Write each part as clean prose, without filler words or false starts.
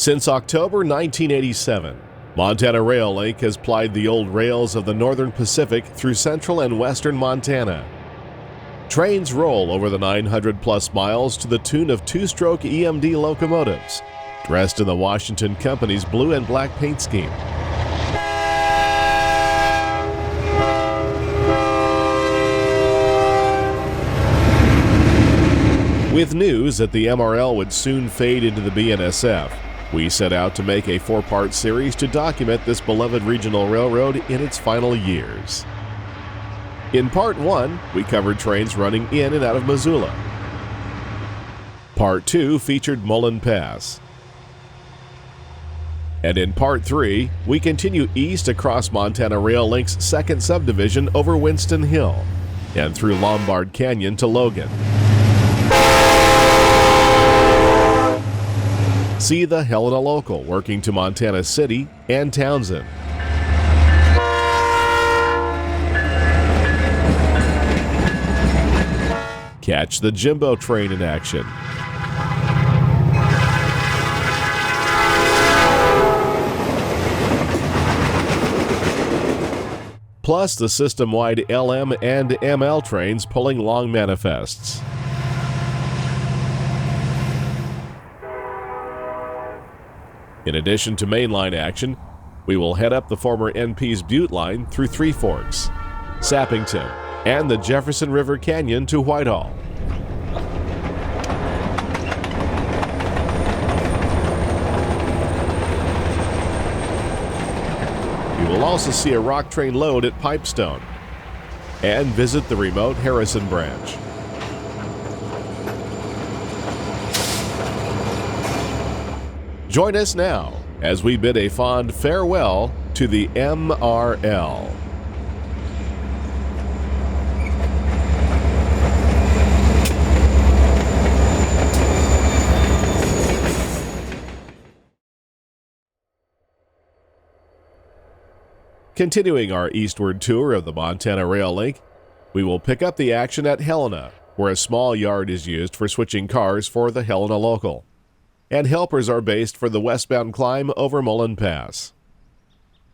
Since October 1987, Montana Rail Link has plied the old rails of the Northern Pacific through central and western Montana. Trains roll over the 900-plus miles to the tune of two-stroke EMD locomotives, dressed in the Washington Company's blue and black paint scheme. With news that the MRL would soon fade into the BNSF, we set out to make a four-part series to document this beloved regional railroad in its final years. In Part 1, we covered trains running in and out of Missoula. Part 2 featured Mullen Pass. And in Part 3, we continue east across Montana Rail Link's second subdivision over Winston Hill and through Lombard Canyon to Logan. See the Helena Local working to Montana City and Townsend. Catch the Jimbo Train in action. Plus the system-wide LM and ML trains pulling long manifests. In addition to mainline action, we will head up the former NP's Butte line through Three Forks, Sappington, and the Jefferson River Canyon to Whitehall. You will also see a rock train load at Pipestone and visit the remote Harrison branch. Join us now as we bid a fond farewell to the MRL. Continuing our eastward tour of the Montana Rail Link, we will pick up the action at Helena, where a small yard is used for switching cars for the Helena Local, and helpers are based for the westbound climb over Mullen Pass.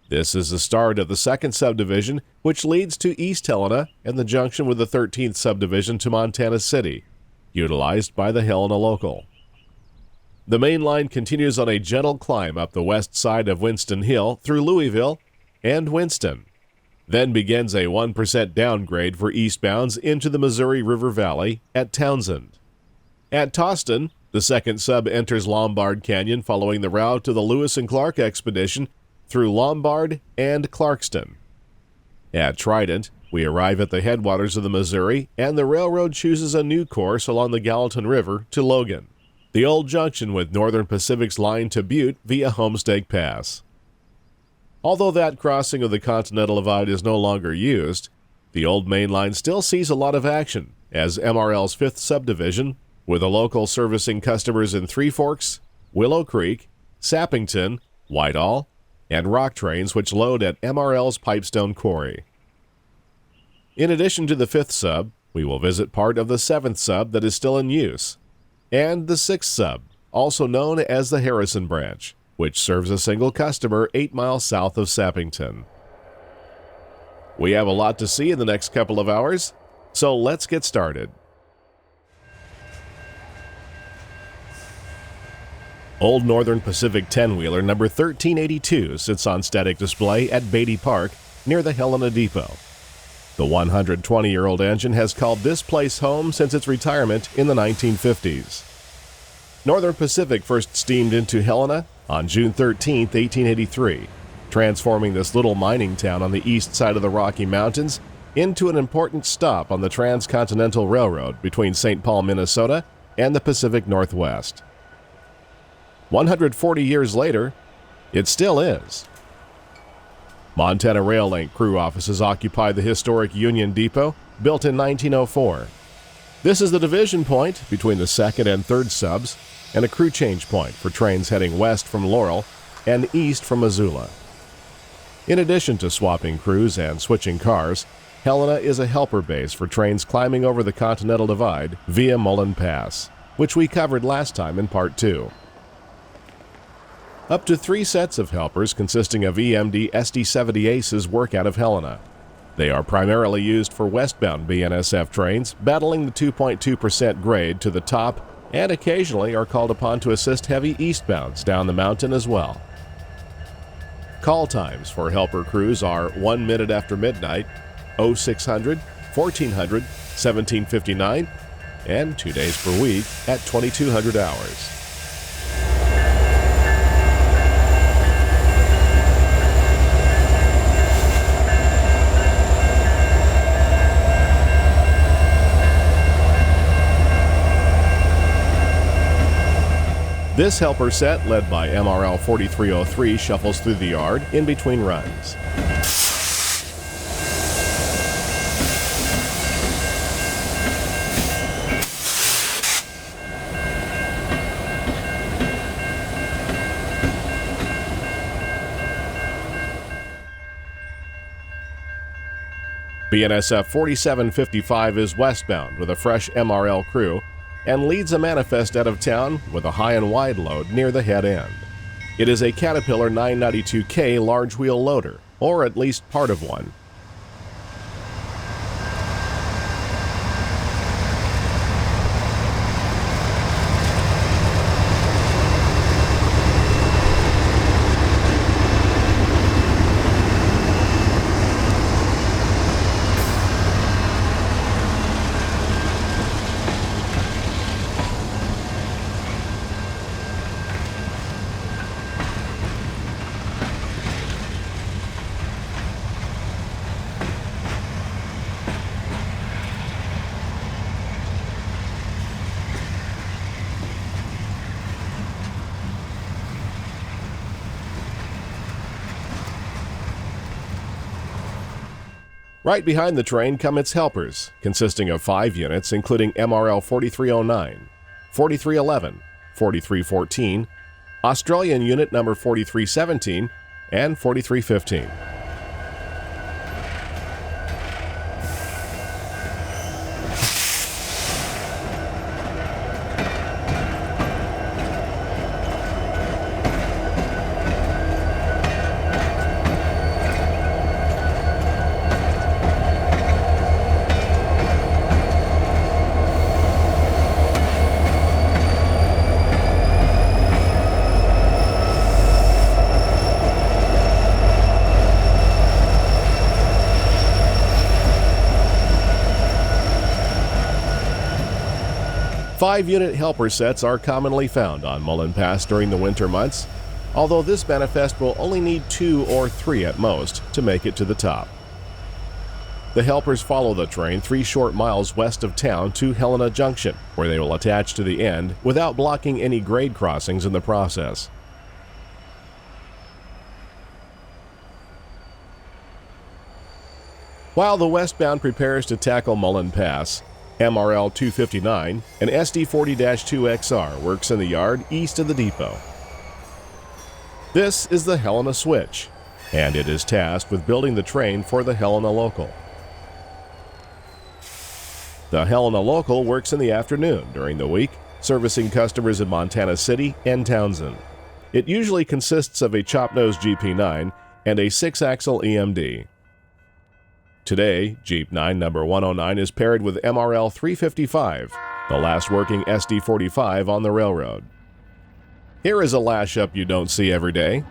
This is the start of the second subdivision, which leads to East Helena and the junction with the 13th subdivision to Montana City, utilized by the Helena Local. The main line continues on a gentle climb up the west side of Winston Hill through Louisville and Winston, then begins a 1% downgrade for eastbounds into the Missouri River Valley at Townsend. At Toston, the second sub enters Lombard Canyon following the route to the Lewis and Clark expedition through Lombard and Clarkston. At Trident, we arrive at the headwaters of the Missouri, and the railroad chooses a new course along the Gallatin River to Logan, the old junction with Northern Pacific's line to Butte via Homestake Pass. Although that crossing of the Continental Divide is no longer used, the old main line still sees a lot of action as MRL's fifth subdivision, with a local servicing customers in Three Forks, Willow Creek, Sappington, Whitehall, and rock trains which load at MRL's Pipestone Quarry. In addition to the fifth sub, we will visit part of the seventh sub that is still in use, and the sixth sub, also known as the Harrison branch, which serves a single customer 8 miles south of Sappington. We have a lot to see in the next couple of hours, so let's get started. Old Northern Pacific 10-wheeler number 1382 sits on static display at Beatty Park near the Helena Depot. The 120-year-old engine has called this place home since its retirement in the 1950s. Northern Pacific first steamed into Helena on June 13, 1883, transforming this little mining town on the east side of the Rocky Mountains into an important stop on the Transcontinental Railroad between St. Paul, Minnesota, and the Pacific Northwest. 140 years later, it still is. Montana Rail Link crew offices occupy the historic Union Depot, built in 1904. This is the division point between the second and third subs, and a crew change point for trains heading west from Laurel and east from Missoula. In addition to swapping crews and switching cars, Helena is a helper base for trains climbing over the Continental Divide via Mullen Pass, which we covered last time in Part 2. Up to 3 sets of helpers consisting of EMD SD70 Aces work out of Helena. They are primarily used for westbound BNSF trains, battling the 2.2% grade to the top, and occasionally are called upon to assist heavy eastbounds down the mountain as well. Call times for helper crews are 1 minute after midnight, 0600, 1400, 1759, and 2 days per week at 2200 hours. This helper set, led by MRL 4303, shuffles through the yard in between runs. BNSF 4755 is westbound with a fresh MRL crew and leads a manifest out of town with a high and wide load near the head end. It is a Caterpillar 992K large wheel loader, or at least part of one. Right behind the train come its helpers, consisting of 5 units including MRL 4309, 4311, 4314, Australian unit number 4317, and 4315. Five-unit helper sets are commonly found on Mullen Pass during the winter months, although this manifest will only need 2 or 3 at most to make it to the top. The helpers follow the train 3 short miles west of town to Helena Junction, where they will attach to the end without blocking any grade crossings in the process. While the westbound prepares to tackle Mullen Pass, MRL 259 and SD 40-2XR works in the yard east of the depot. This is the Helena Switch, and it is tasked with building the train for the Helena Local. The Helena Local works in the afternoon during the week, servicing customers in Montana City and Townsend. It usually consists of a chop-nose GP9 and a 6-axle EMD. Today, Jeep 9 number 109 is paired with MRL 355, the last working SD45 on the railroad. Here is a lash-up you don't see every day.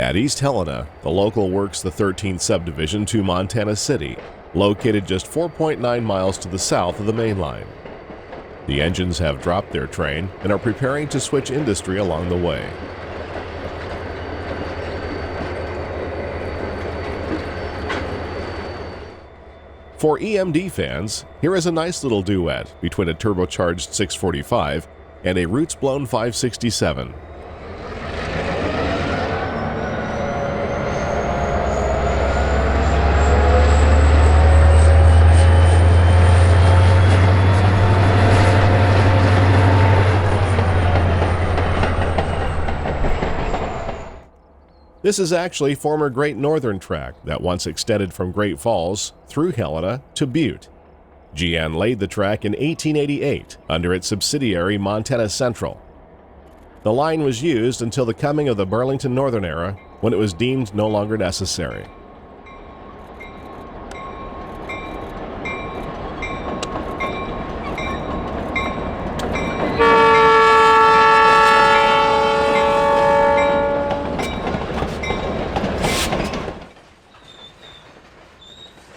At East Helena, the local works the 13th subdivision to Montana City, located just 4.9 miles to the south of the mainline. The engines have dropped their train and are preparing to switch industry along the way. For EMD fans, here is a nice little duet between a turbocharged 645 and a roots-blown 567. This is actually former Great Northern Track that once extended from Great Falls through Helena to Butte. GN laid the track in 1888 under its subsidiary Montana Central. The line was used until the coming of the Burlington Northern era, when it was deemed no longer necessary.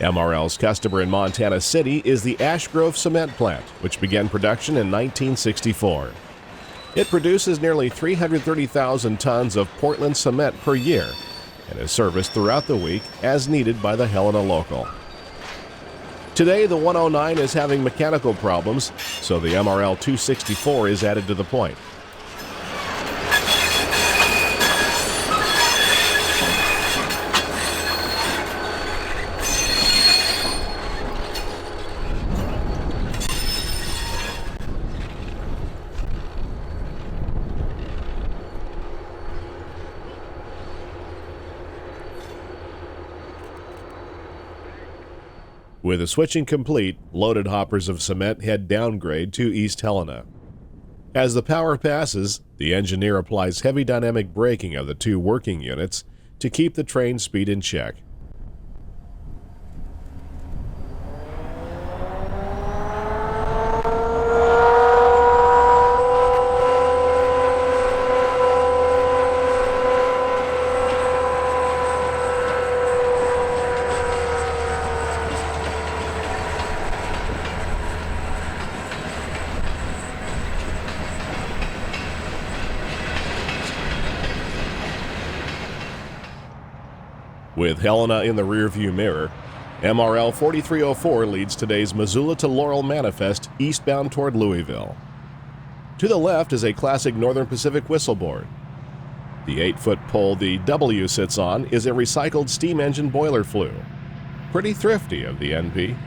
MRL's customer in Montana City is the Ash Grove Cement Plant, which began production in 1964. It produces nearly 330,000 tons of Portland cement per year and is serviced throughout the week as needed by the Helena Local. Today, the 109 is having mechanical problems, so the MRL 264 is added to the point. With the switching complete, loaded hoppers of cement head downgrade to East Helena. As the power passes, the engineer applies heavy dynamic braking of the two working units to keep the train speed in check. With Helena in the rearview mirror, MRL 4304 leads today's Missoula to Laurel manifest eastbound toward Louisville. To the left is a classic Northern Pacific whistleboard. The 8-foot pole the W sits on is a recycled steam engine boiler flue. Pretty thrifty of the NP.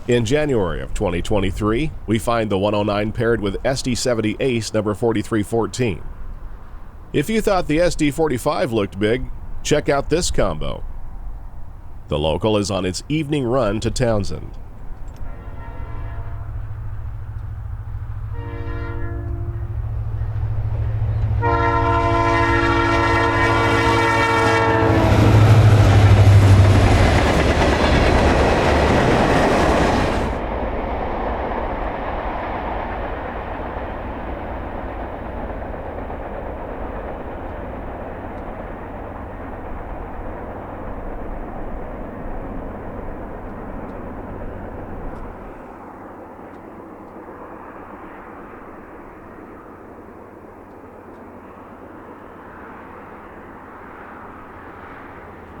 In January of 2023, we find the 109 paired with SD70 Ace number 4314. If you thought the SD45 looked big, check out this combo. The Local is on its evening run to Townsend.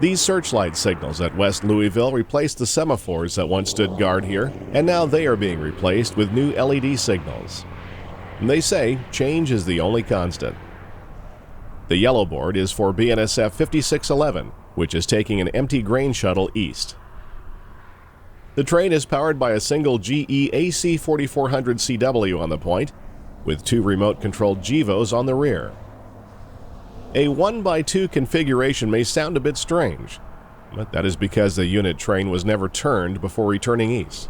These searchlight signals at West Louisville replaced the semaphores that once stood guard here, and now they are being replaced with new LED signals. And they say change is the only constant. The yellow board is for BNSF 5611, which is taking an empty grain shuttle east. The train is powered by a single GE AC 4400 CW on the point, with 2 remote-controlled GEVOs on the rear. A 1x2 configuration may sound a bit strange, but that is because the unit train was never turned before returning east.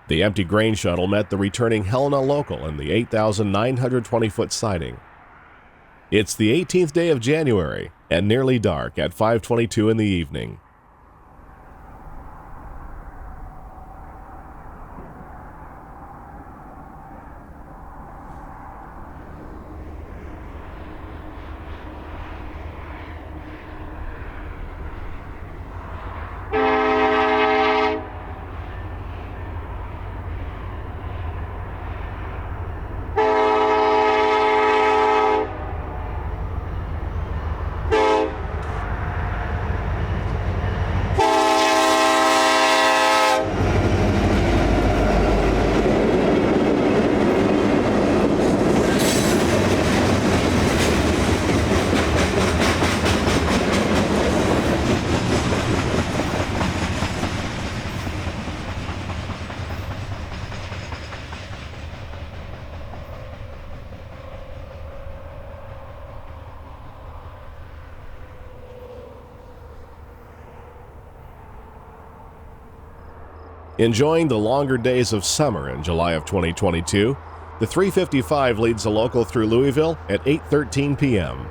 The empty grain shuttle met the returning Helena Local in the 8,920-foot siding. It's the 18th day of January and nearly dark at 5:22 in the evening. Enjoying the longer days of summer in July of 2022, the 355 leads the local through Louisville at 8:13 p.m.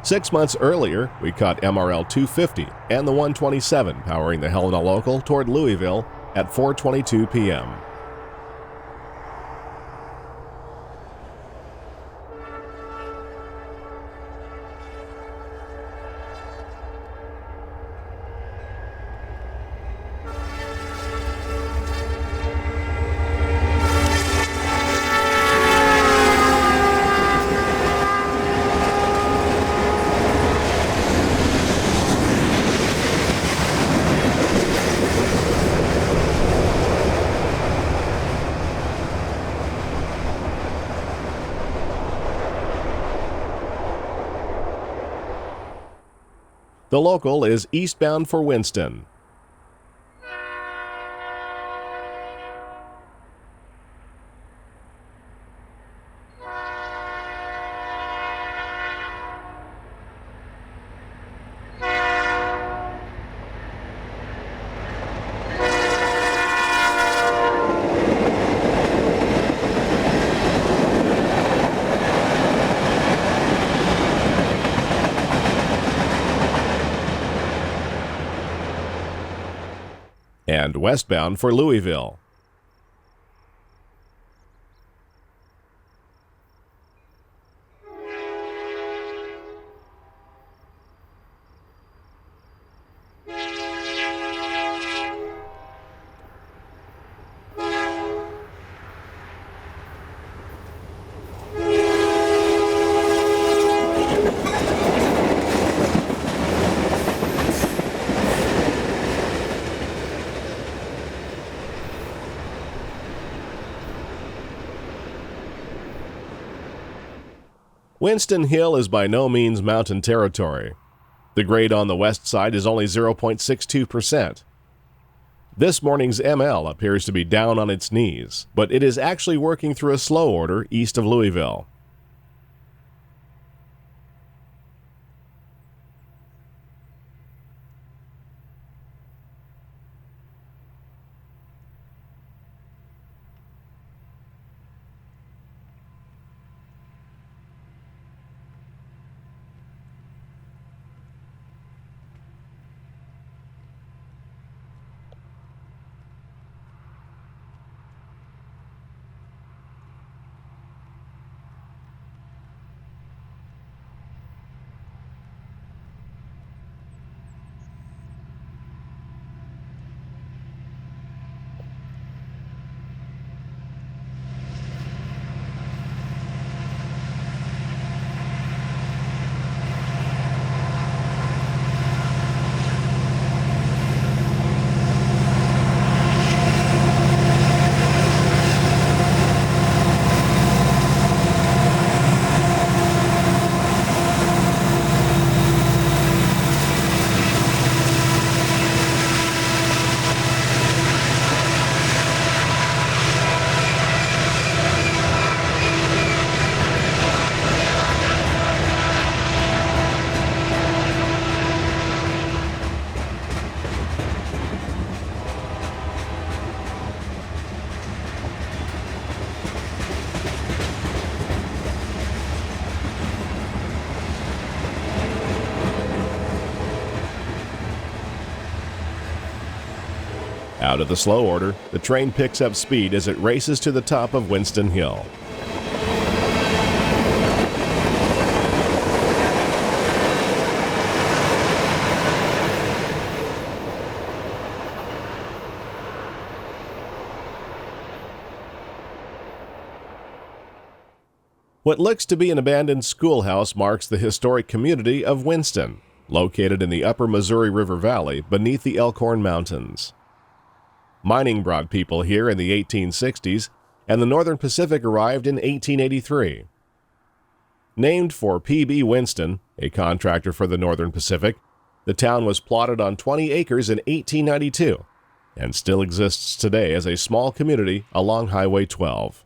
Six months earlier, we caught MRL 250 and the 127 powering the Helena Local toward Louisville at 4:22 p.m. The local is eastbound for Winston. And westbound for Louisville. Winston Hill is by no means mountain territory. The grade on the west side is only 0.62%. This morning's ML appears to be down on its knees, but it is actually working through a slow order east of Louisville. Out of the slow order, the train picks up speed as it races to the top of Winston Hill. What looks to be an abandoned schoolhouse marks the historic community of Winston, located in the upper Missouri River Valley beneath the Elkhorn Mountains. Mining brought people here in the 1860s, and the Northern Pacific arrived in 1883. Named for P.B. Winston, a contractor for the Northern Pacific, the town was plotted on 20 acres in 1892 and still exists today as a small community along Highway 12.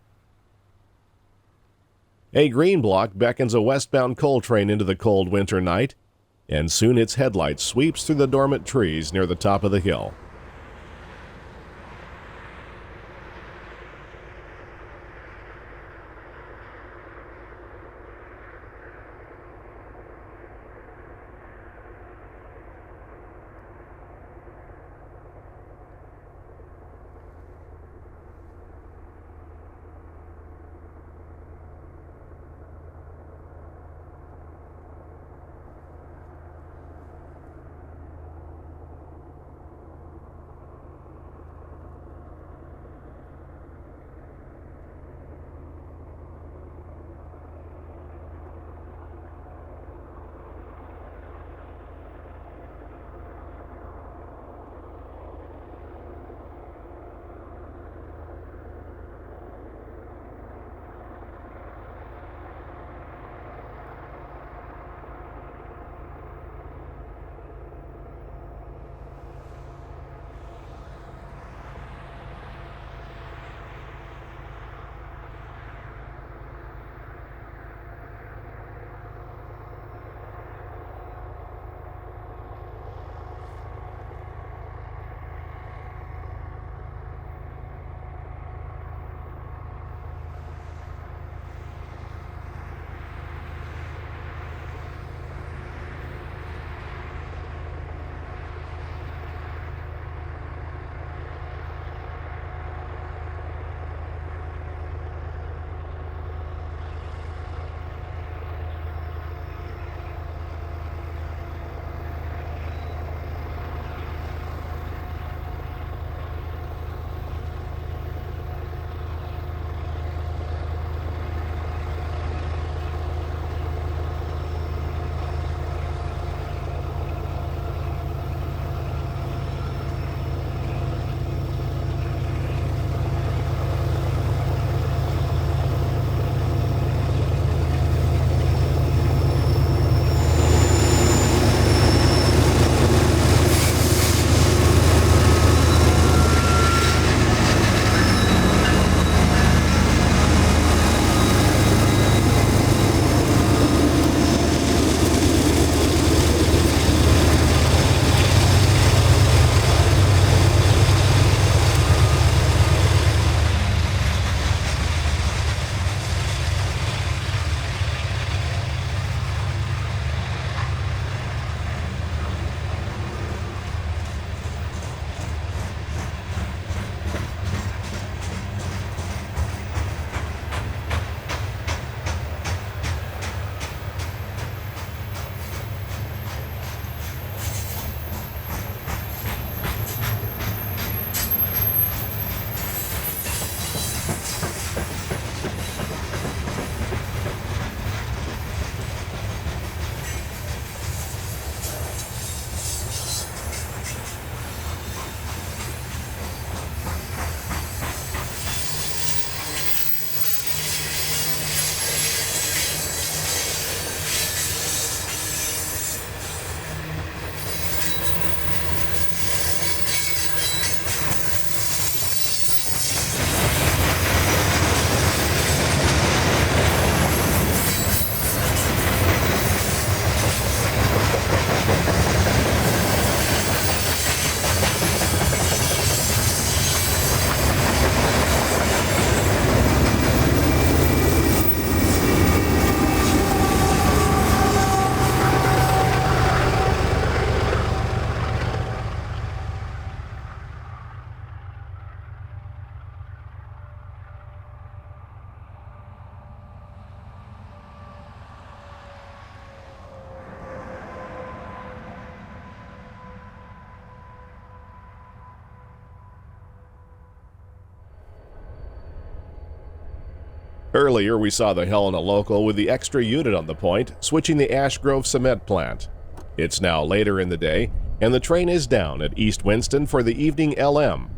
A green block beckons a westbound coal train into the cold winter night, and soon its headlight sweeps through the dormant trees near the top of the hill. Earlier, we saw the Helena Local with the extra unit on the point, switching the Ash Grove cement plant. It's now later in the day, and the train is down at East Winston for the evening LM.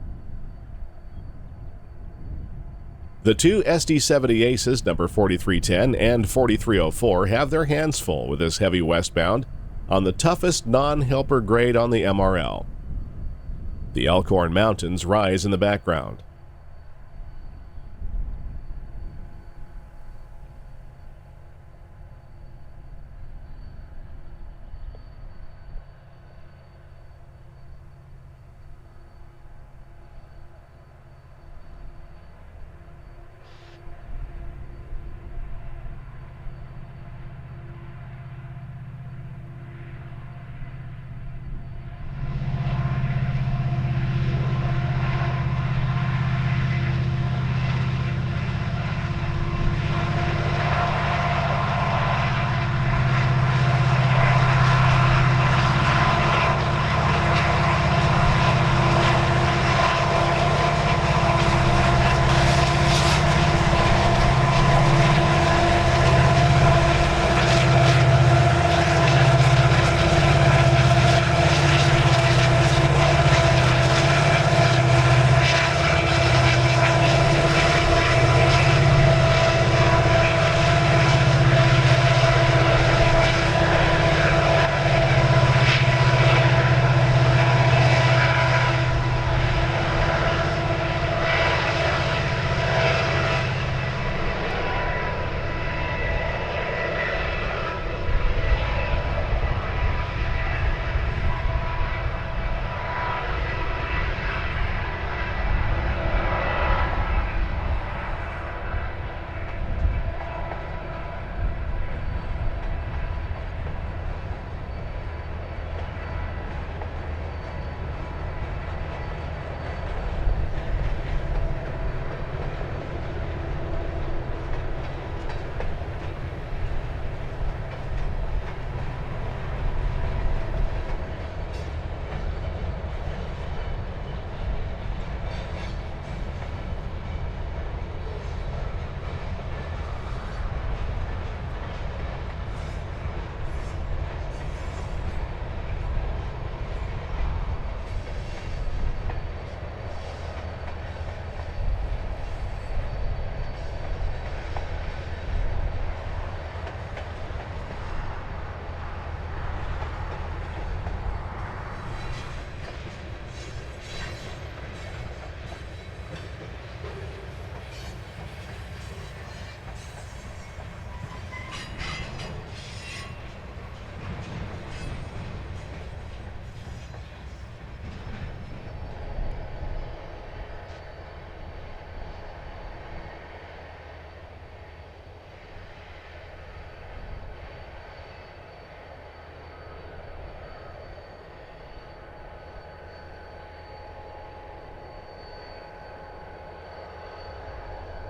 The two SD70 Aces, number 4310 and 4304, have their hands full with this heavy westbound on the toughest non-helper grade on the MRL. The Elkhorn Mountains rise in the background.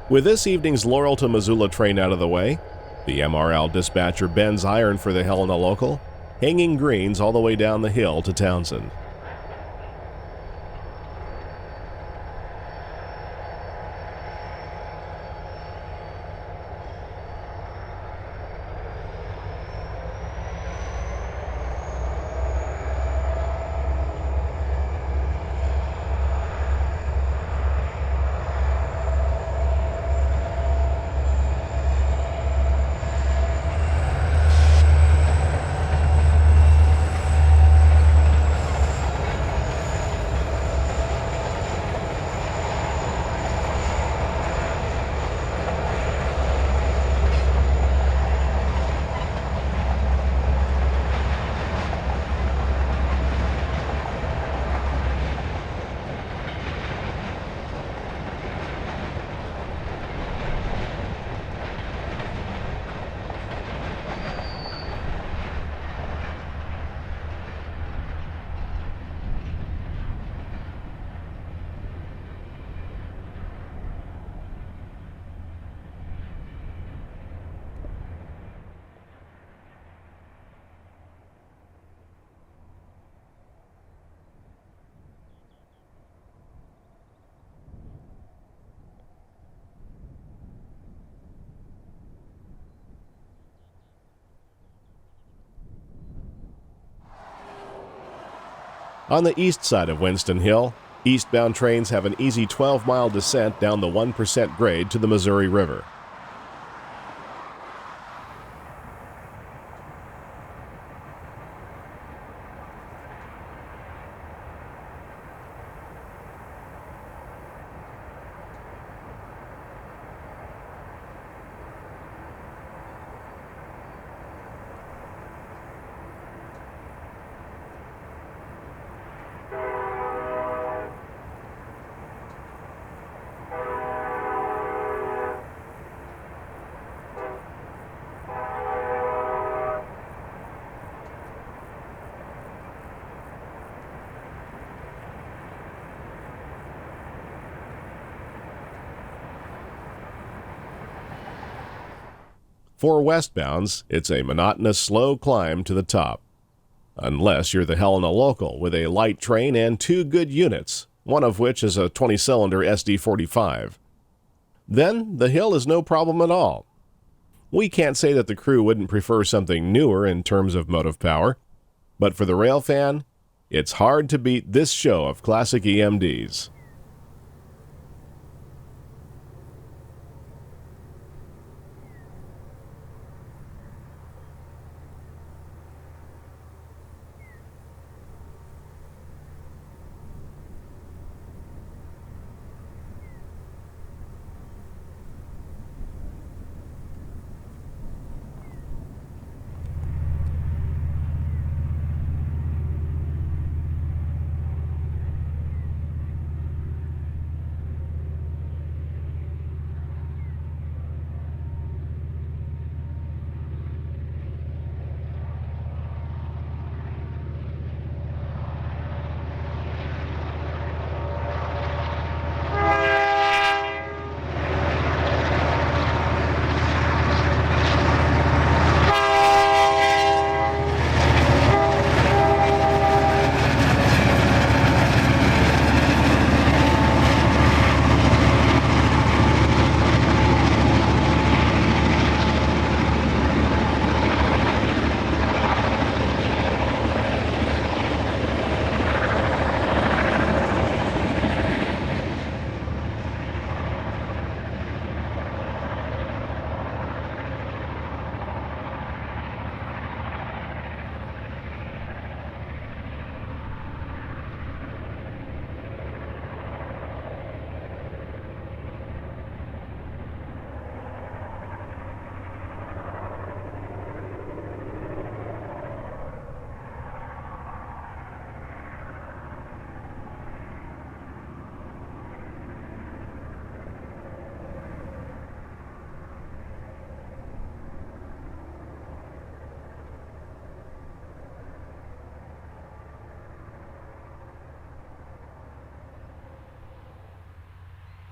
With this evening's Laurel to Missoula train out of the way, the MRL dispatcher bends iron for the Helena Local, hanging greens all the way down the hill to Townsend. On the east side of Winston Hill, eastbound trains have an easy 12-mile descent down the 1% grade to the Missouri River. For westbounds, it's a monotonous, slow climb to the top. Unless you're the Helena Local with a light train and 2 good units, one of which is a 20-cylinder SD45. Then the hill is no problem at all. We can't say that the crew wouldn't prefer something newer in terms of motive power, but for the rail fan, it's hard to beat this show of classic EMDs.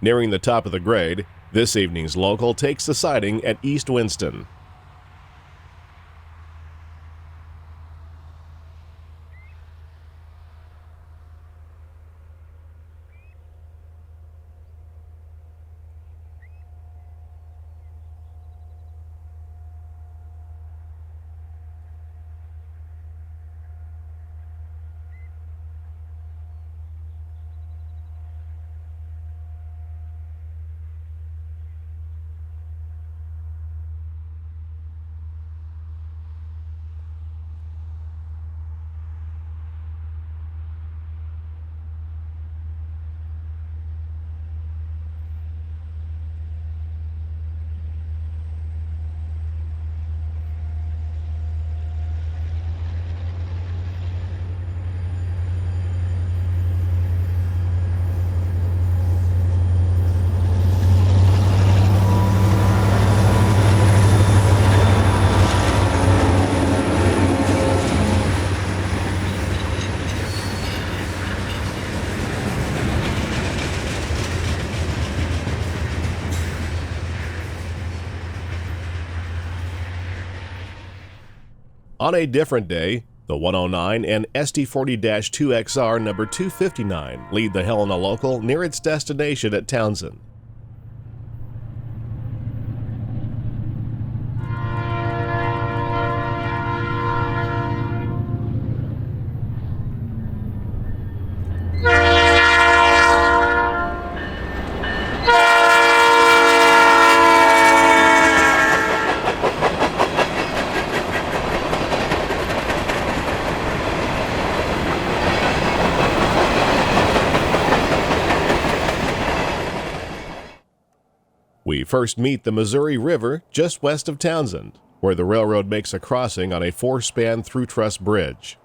Nearing the top of the grade, this evening's local takes the siding at East Winston. On a different day, the 109 and SD40-2XR number 259 lead the Helena Local near its destination at Townsend. We first meet the Missouri River just west of Townsend, where the railroad makes a crossing on a 4-span through-truss bridge.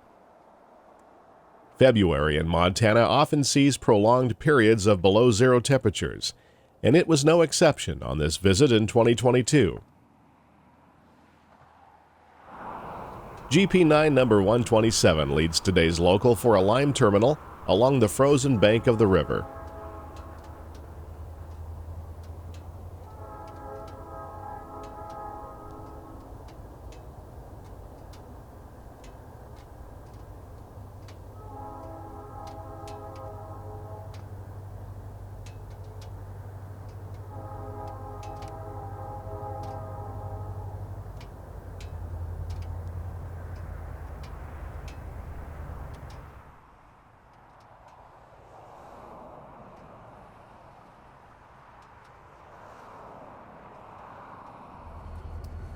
February in Montana often sees prolonged periods of below-zero temperatures, and it was no exception on this visit in 2022. GP9 number 127 leads today's local for a lime terminal along the frozen bank of the river.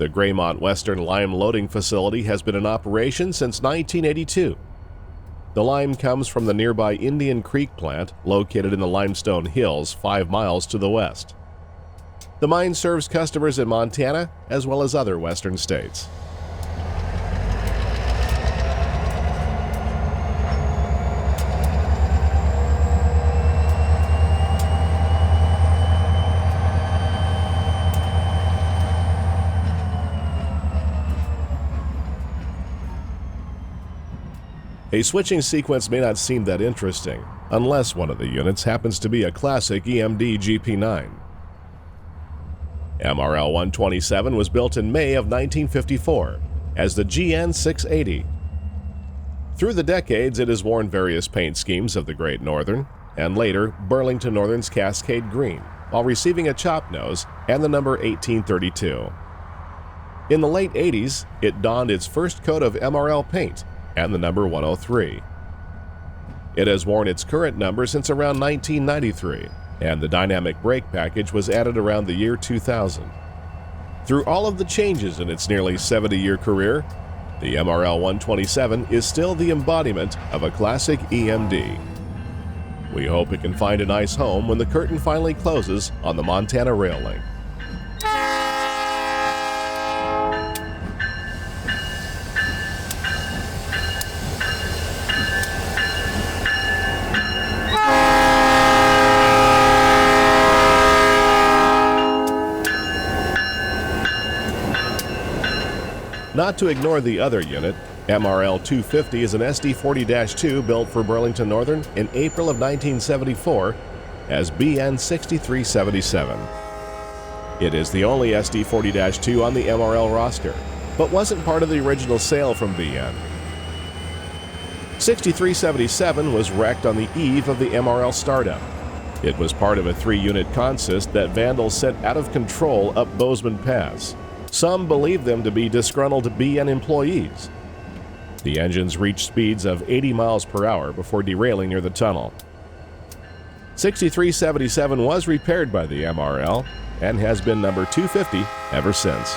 The Graymont Western lime loading facility has been in operation since 1982. The lime comes from the nearby Indian Creek plant located in the Limestone Hills 5 miles to the west. The mine serves customers in Montana as well as other western states. A switching sequence may not seem that interesting, unless one of the units happens to be a classic EMD GP9. MRL 127 was built in May of 1954 as the GN 680. Through the decades, it has worn various paint schemes of the Great Northern, and later Burlington Northern's Cascade Green, while receiving a chop nose and the number 1832. In the late 80s, it donned its first coat of MRL paint and the number 103. It has worn its current number since around 1993, and the dynamic brake package was added around the year 2000. Through all of the changes in its nearly 70-year career, the MRL 127 is still the embodiment of a classic EMD. We hope it can find a nice home when the curtain finally closes on the Montana Rail Link. Not to ignore the other unit, MRL 250 is an SD40-2 built for Burlington Northern in April of 1974 as BN 6377. It is the only SD40-2 on the MRL roster, but wasn't part of the original sale from BN. 6377 was wrecked on the eve of the MRL startup. It was part of a 3-unit consist that vandals sent out of control up Bozeman Pass. Some believe them to be disgruntled BN employees. The engines reached speeds of 80 miles per hour before derailing near the tunnel. 6377 was repaired by the MRL and has been number 250 ever since.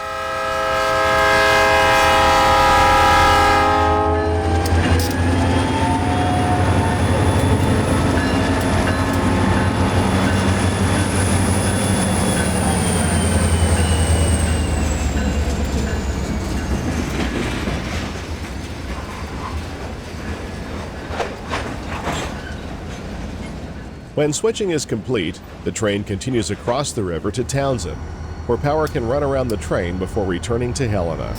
When switching is complete, the train continues across the river to Townsend, where power can run around the train before returning to Helena.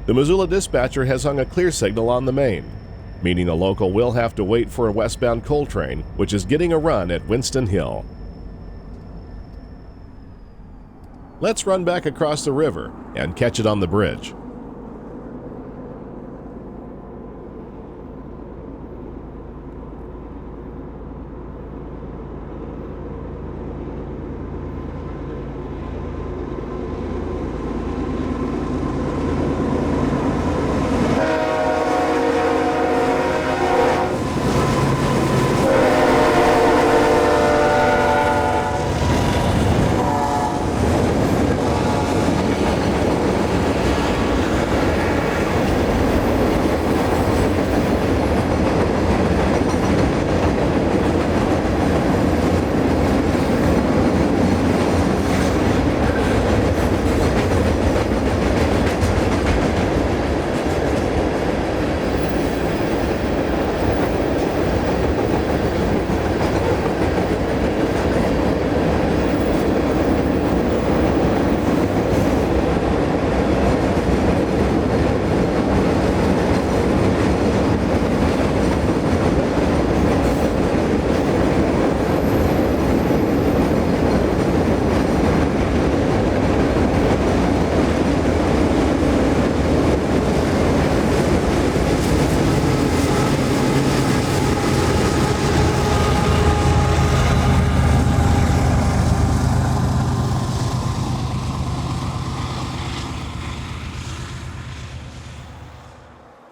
The Missoula dispatcher has hung a clear signal on the main, meaning the local will have to wait for a westbound coal train, which is getting a run at Winston Hill. Let's run back across the river and catch it on the bridge.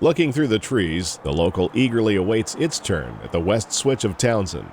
Looking through the trees, the local eagerly awaits its turn at the west switch of Townsend.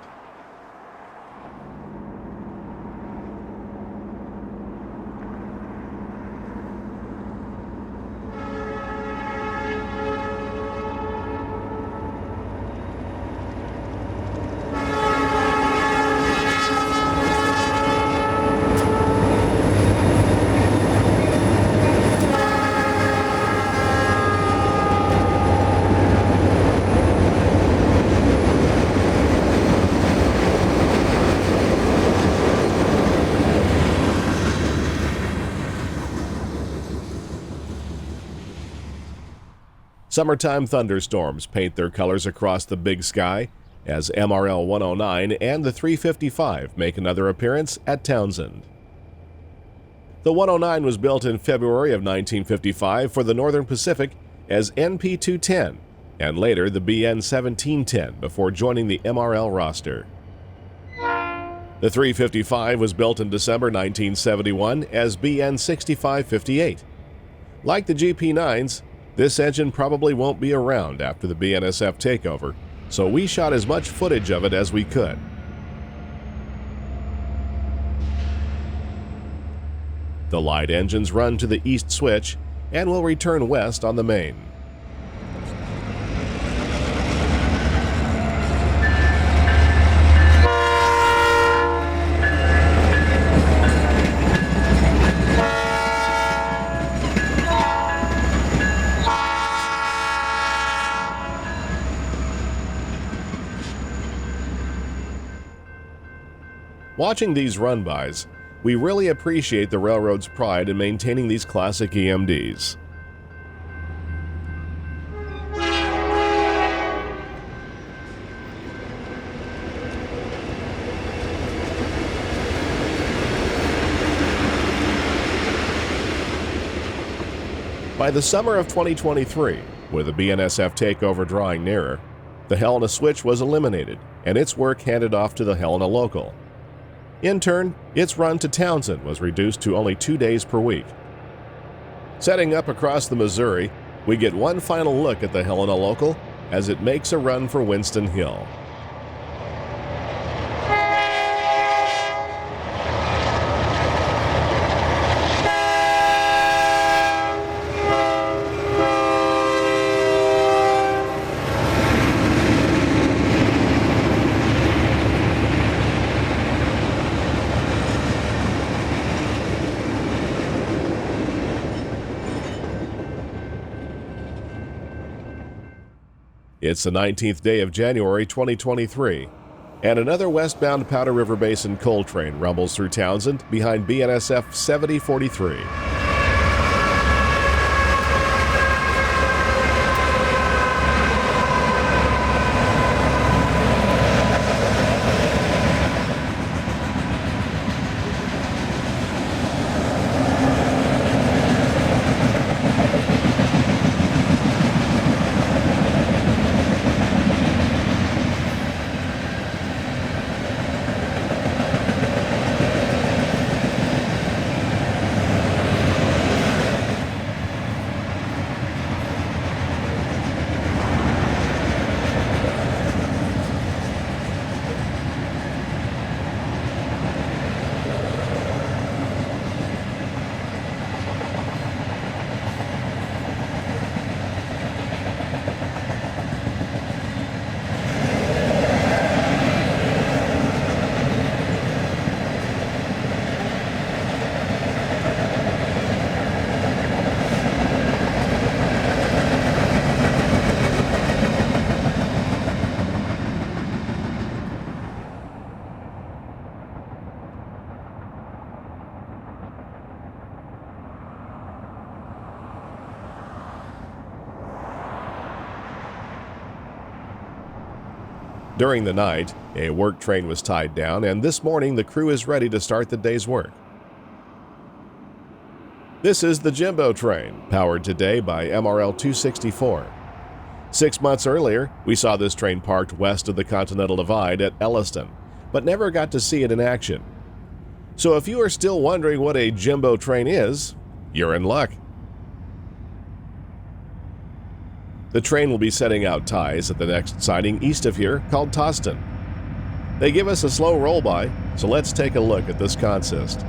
Summertime thunderstorms paint their colors across the big sky as MRL 109 and the 355 make another appearance at Townsend. The 109 was built in February of 1955 for the Northern Pacific as NP 210 and later the BN 1710 before joining the MRL roster. The 355 was built in December 1971 as BN 6558. Like the GP9s, this engine probably won't be around after the BNSF takeover, so we shot as much footage of it as we could. The light engines run to the east switch and will return west on the main. Watching these run-bys, we really appreciate the railroad's pride in maintaining these classic EMDs. By the summer of 2023, with the BNSF takeover drawing nearer, the Helena switch was eliminated and its work handed off to the Helena Local. In turn, its run to Townsend was reduced to only 2 days per week. Setting up across the Missouri, we get one final look at the Helena Local as it makes a run for Winston Hill. It's the 19th day of January 2023, and another westbound Powder River Basin coal train rumbles through Townsend behind BNSF 7043. During the night, a work train was tied down, and this morning the crew is ready to start the day's work. This is the Jimbo Train, powered today by MRL 264. 6 months earlier, we saw this train parked west of the Continental Divide at Elliston, but never got to see it in action. So if you are still wondering what a Jimbo Train is, you're in luck. The train will be setting out ties at the next siding east of here called Toston. They give us a slow roll by, so let's take a look at this consist.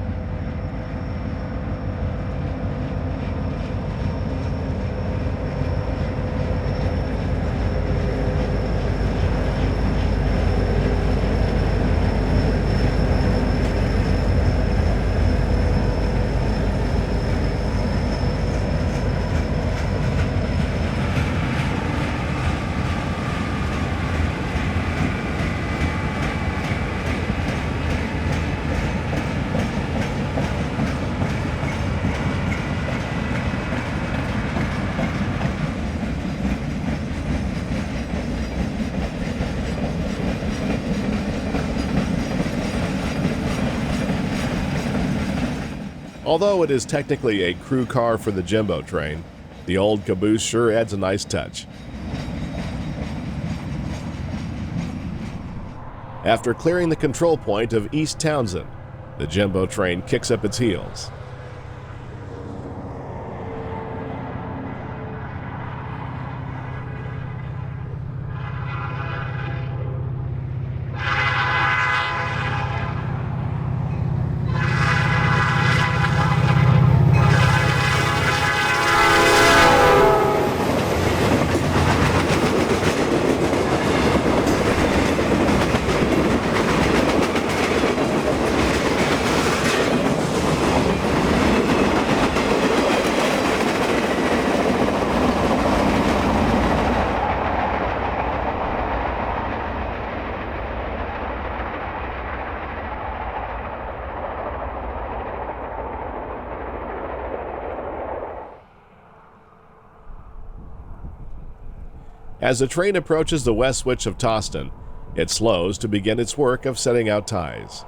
Although it is technically a crew car for the Jimbo Train, the old caboose sure adds a nice touch. After clearing the control point of East Townsend, the Jimbo Train kicks up its heels. As the train approaches the west switch of Toston, it slows to begin its work of setting out ties.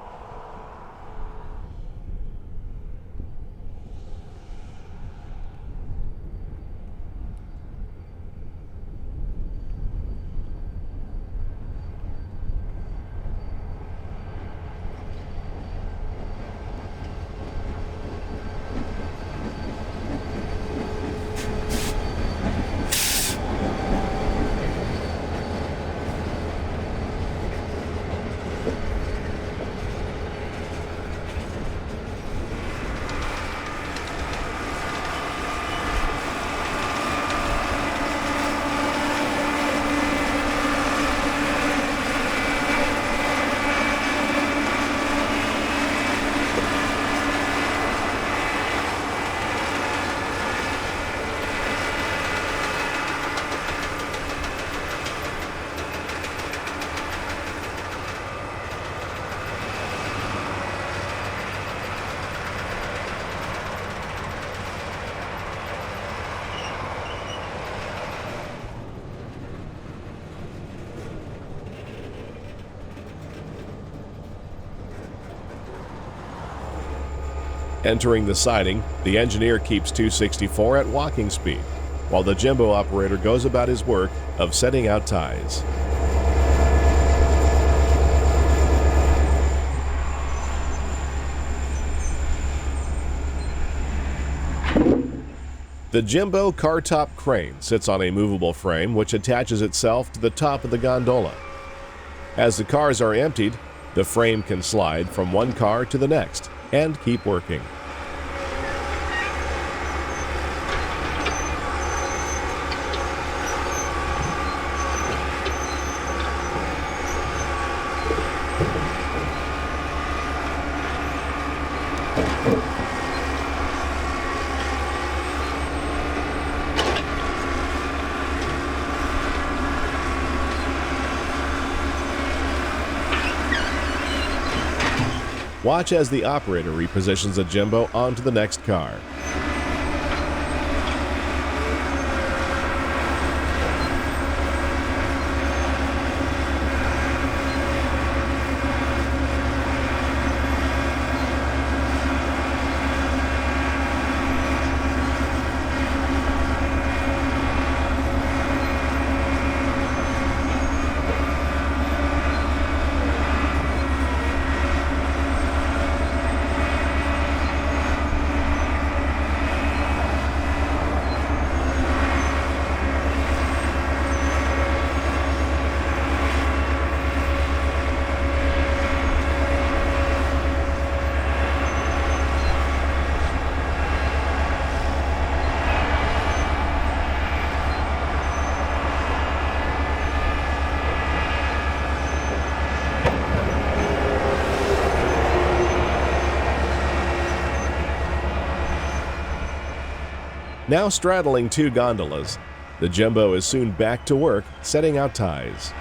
Entering the siding, the engineer keeps 264 at walking speed, while the Jimbo operator goes about his work of setting out ties. The Jimbo car-top crane sits on a movable frame which attaches itself to the top of the gondola. As the cars are emptied, the frame can slide from one car to the next and keep working. Watch as the operator repositions the Jimbo onto the next car. Now straddling two gondolas, the Jimbo is soon back to work setting out ties.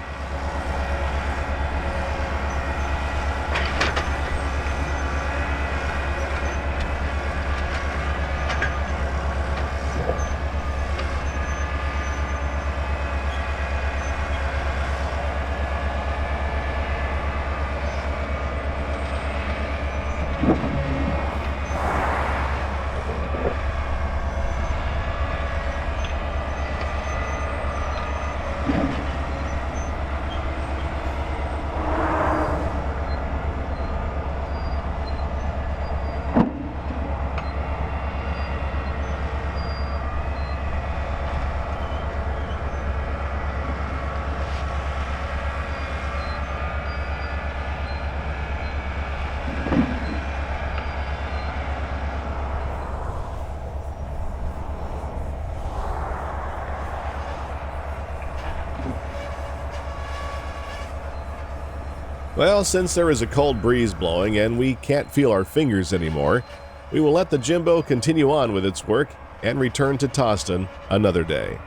Well, since there is a cold breeze blowing and we can't feel our fingers anymore, we will let the Jimbo continue on with its work and return to Toston another day.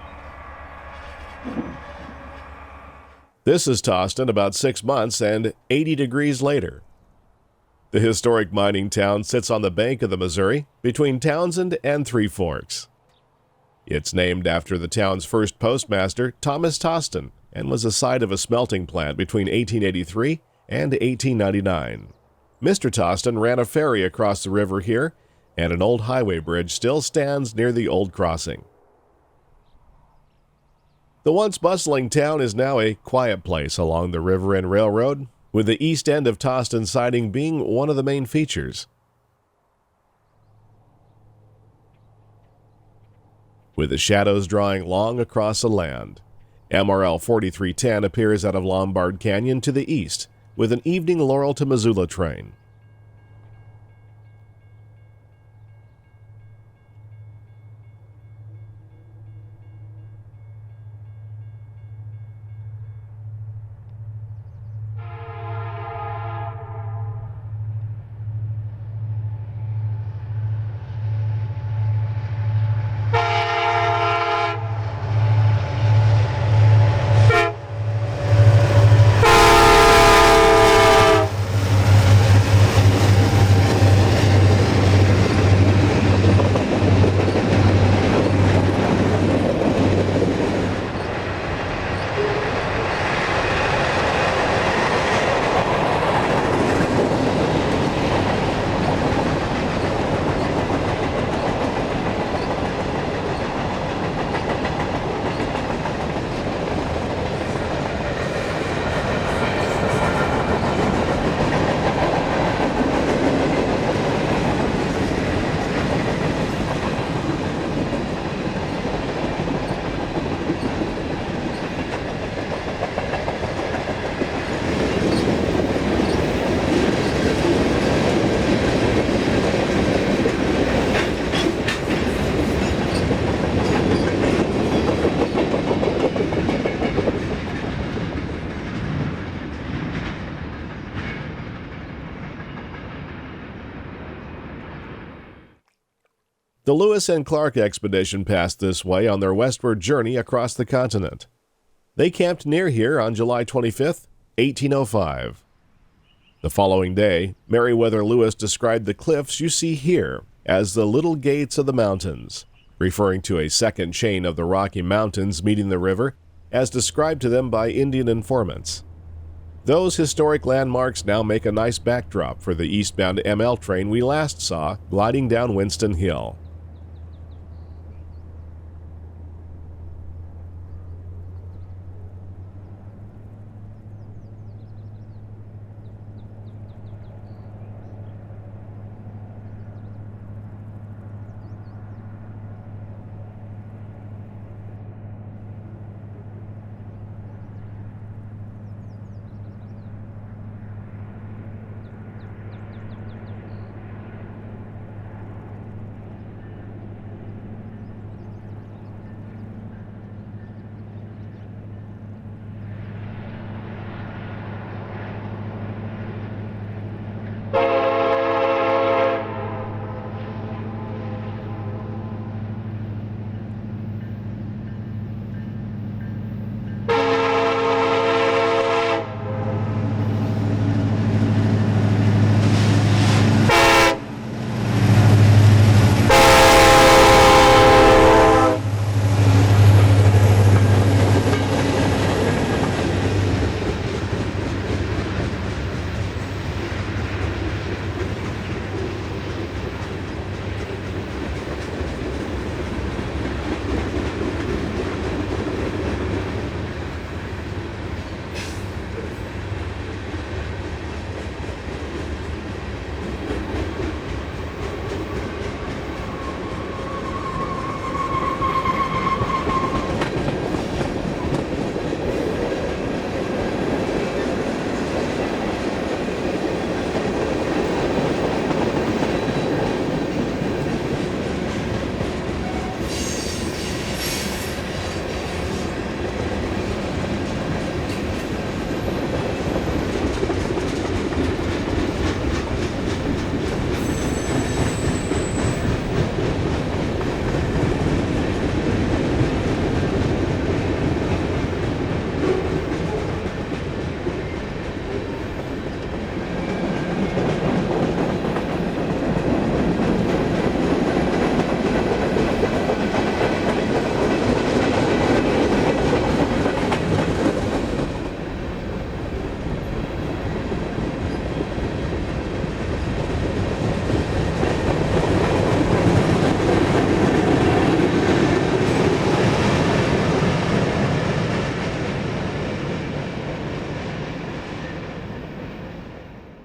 This is Toston about 6 months and 80 degrees later. The historic mining town sits on the bank of the Missouri between Townsend and Three Forks. It's named after the town's first postmaster, Thomas Toston, and was the site of a smelting plant between 1883 and 1899. Mr. Toston ran a ferry across the river here, and an old highway bridge still stands near the old crossing. The once bustling town is now a quiet place along the river and railroad, with the east end of Toston siding being one of the main features. With the shadows drawing long across the land, MRL 4310 appears out of Lombard Canyon to the east, with an evening Laurel to Missoula train. The Lewis and Clark expedition passed this way on their westward journey across the continent. They camped near here on July 25, 1805. The following day, Meriwether Lewis described the cliffs you see here as the Little Gates of the Mountains, referring to a second chain of the Rocky Mountains meeting the river as described to them by Indian informants. Those historic landmarks now make a nice backdrop for the eastbound ML train we last saw gliding down Winston Hill.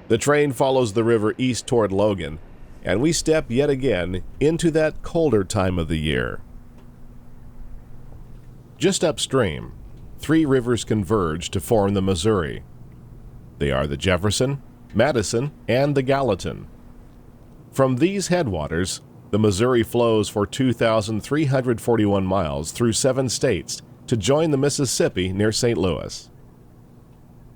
The train follows the river east toward Logan, and we step yet again into that colder time of the year. Just upstream, three rivers converge to form the Missouri. They are the Jefferson, Madison, and the Gallatin. From these headwaters, the Missouri flows for 2,341 miles through 7 states to join the Mississippi near St. Louis.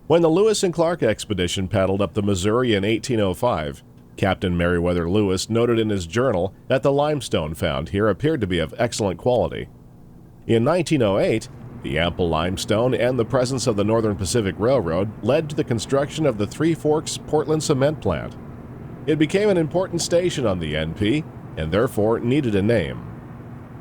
When the Lewis and Clark expedition paddled up the Missouri in 1805, Captain Meriwether Lewis noted in his journal that the limestone found here appeared to be of excellent quality. In 1908, the ample limestone and the presence of the Northern Pacific Railroad led to the construction of the Three Forks Portland Cement Plant. It became an important station on the NP and therefore needed a name.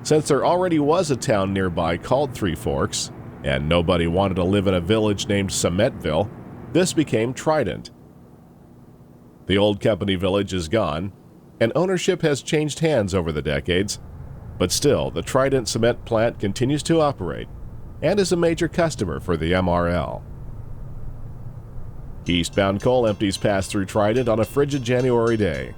Since there already was a town nearby called Three Forks, and nobody wanted to live in a village named Cementville, this became Trident. The old company village is gone, and ownership has changed hands over the decades, but still the Trident cement plant continues to operate and is a major customer for the MRL. Eastbound coal empties pass through Trident on a frigid January day.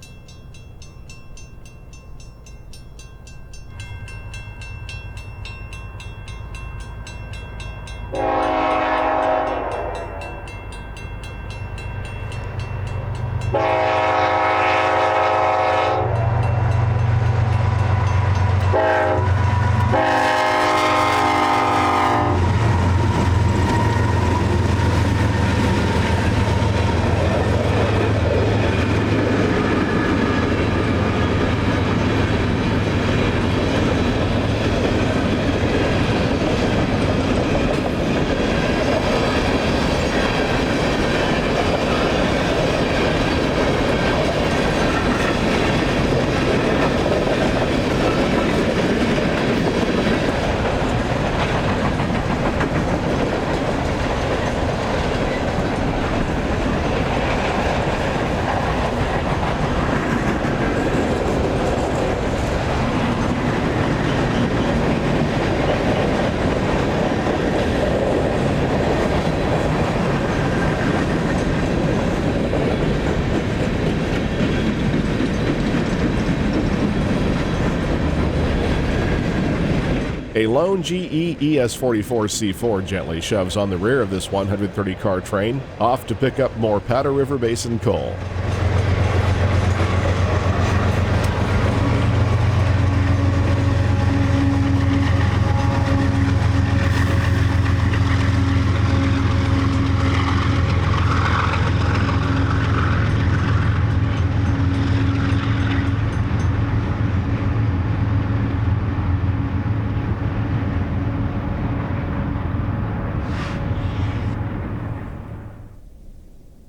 A lone GE ES44C4 gently shoves on the rear of this 130-car train, off to pick up more Powder River Basin coal.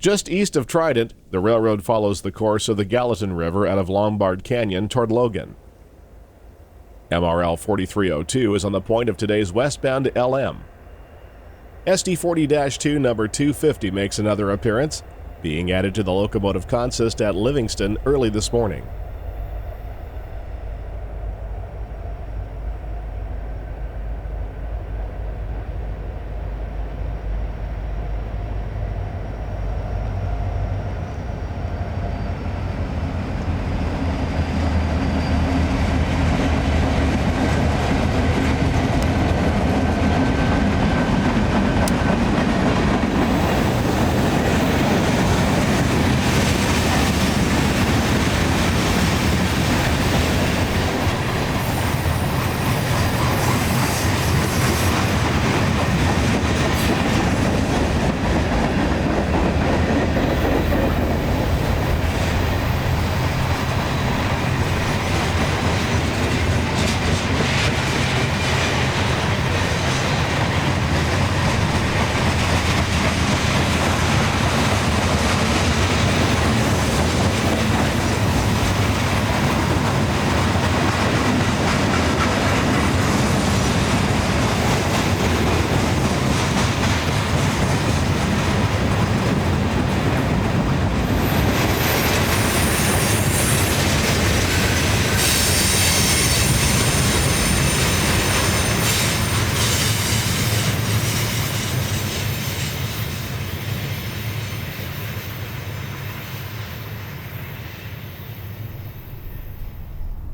Just east of Trident, the railroad follows the course of the Gallatin River out of Lombard Canyon toward Logan. MRL 4302 is on the point of today's westbound LM. SD40-2 number 250 makes another appearance, being added to the locomotive consist at Livingston early this morning.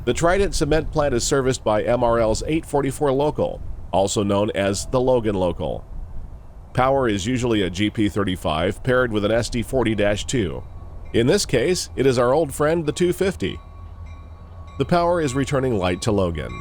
The Trident cement plant is serviced by MRL's 844 Local, also known as the Logan Local. Power is usually a GP35 paired with an SD40-2. In this case, it is our old friend the 250. The power is returning light to Logan.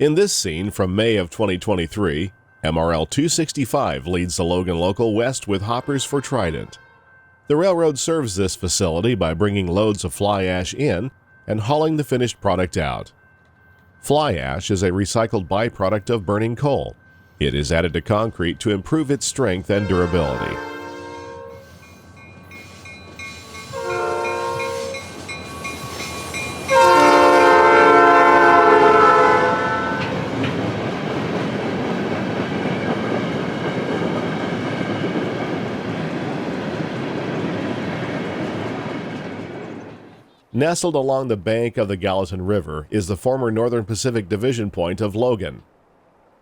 In this scene from May of 2023, MRL 265 leads the Logan Local west with hoppers for Trident. The railroad serves this facility by bringing loads of fly ash in and hauling the finished product out. Fly ash is a recycled byproduct of burning coal. It is added to concrete to improve its strength and durability. Nestled along the bank of the Gallatin River is the former Northern Pacific Division point of Logan.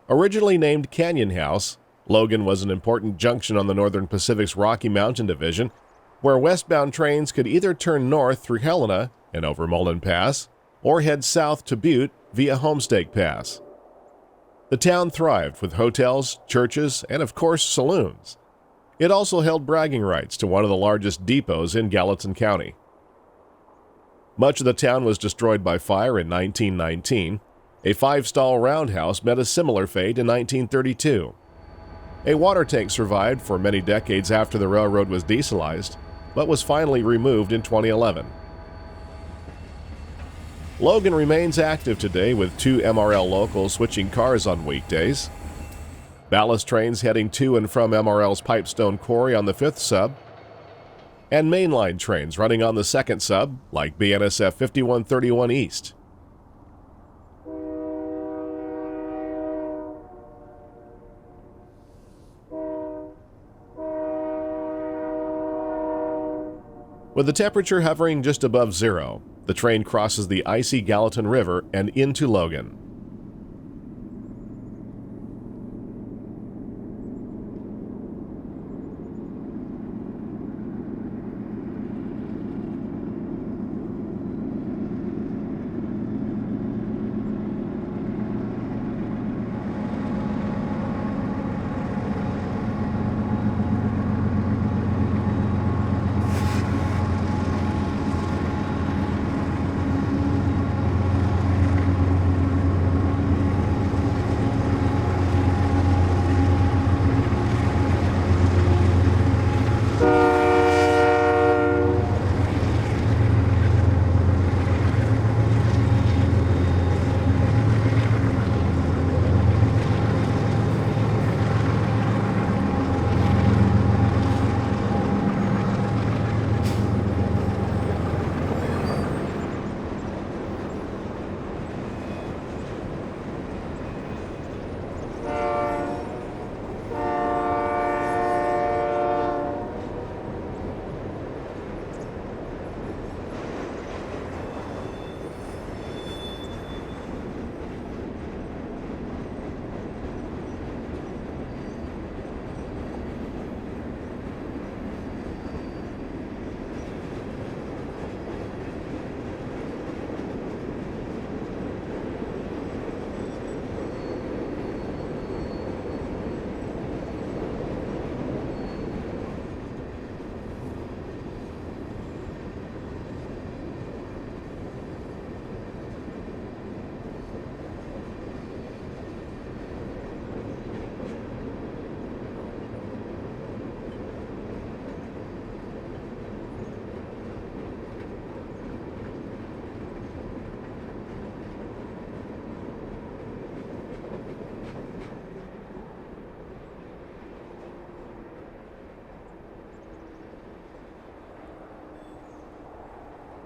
Originally named Canyon House, Logan was an important junction on the Northern Pacific's Rocky Mountain Division, where westbound trains could either turn north through Helena and over Mullen Pass, or head south to Butte via Homestake Pass. The town thrived with hotels, churches, and of course saloons. It also held bragging rights to one of the largest depots in Gallatin County. Much of the town was destroyed by fire in 1919. A 5-stall roundhouse met a similar fate in 1932. A water tank survived for many decades after the railroad was dieselized, but was finally removed in 2011. Logan remains active today with 2 MRL locals switching cars on weekdays. Ballast trains heading to and from MRL's Pipestone Quarry on the 5th sub, and mainline trains running on the 2nd sub, like BNSF 5131 East. With the temperature hovering just above zero, the train crosses the icy Gallatin River and into Logan.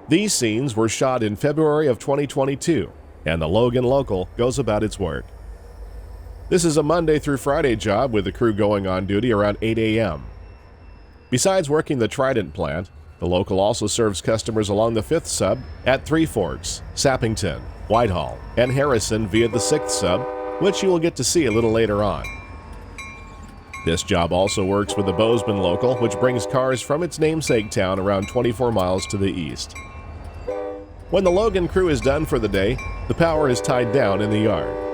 These scenes were shot in February of 2022, and the Logan Local goes about its work. This is a Monday through Friday job with the crew going on duty around 8 a.m. Besides working the Trident plant, the local also serves customers along the 5th sub at Three Forks, Sappington, Whitehall, and Harrison via the 6th sub, which you will get to see a little later on. This job also works with the Bozeman Local, which brings cars from its namesake town around 24 miles to the east. When the Logan crew is done for the day, the power is tied down in the yard.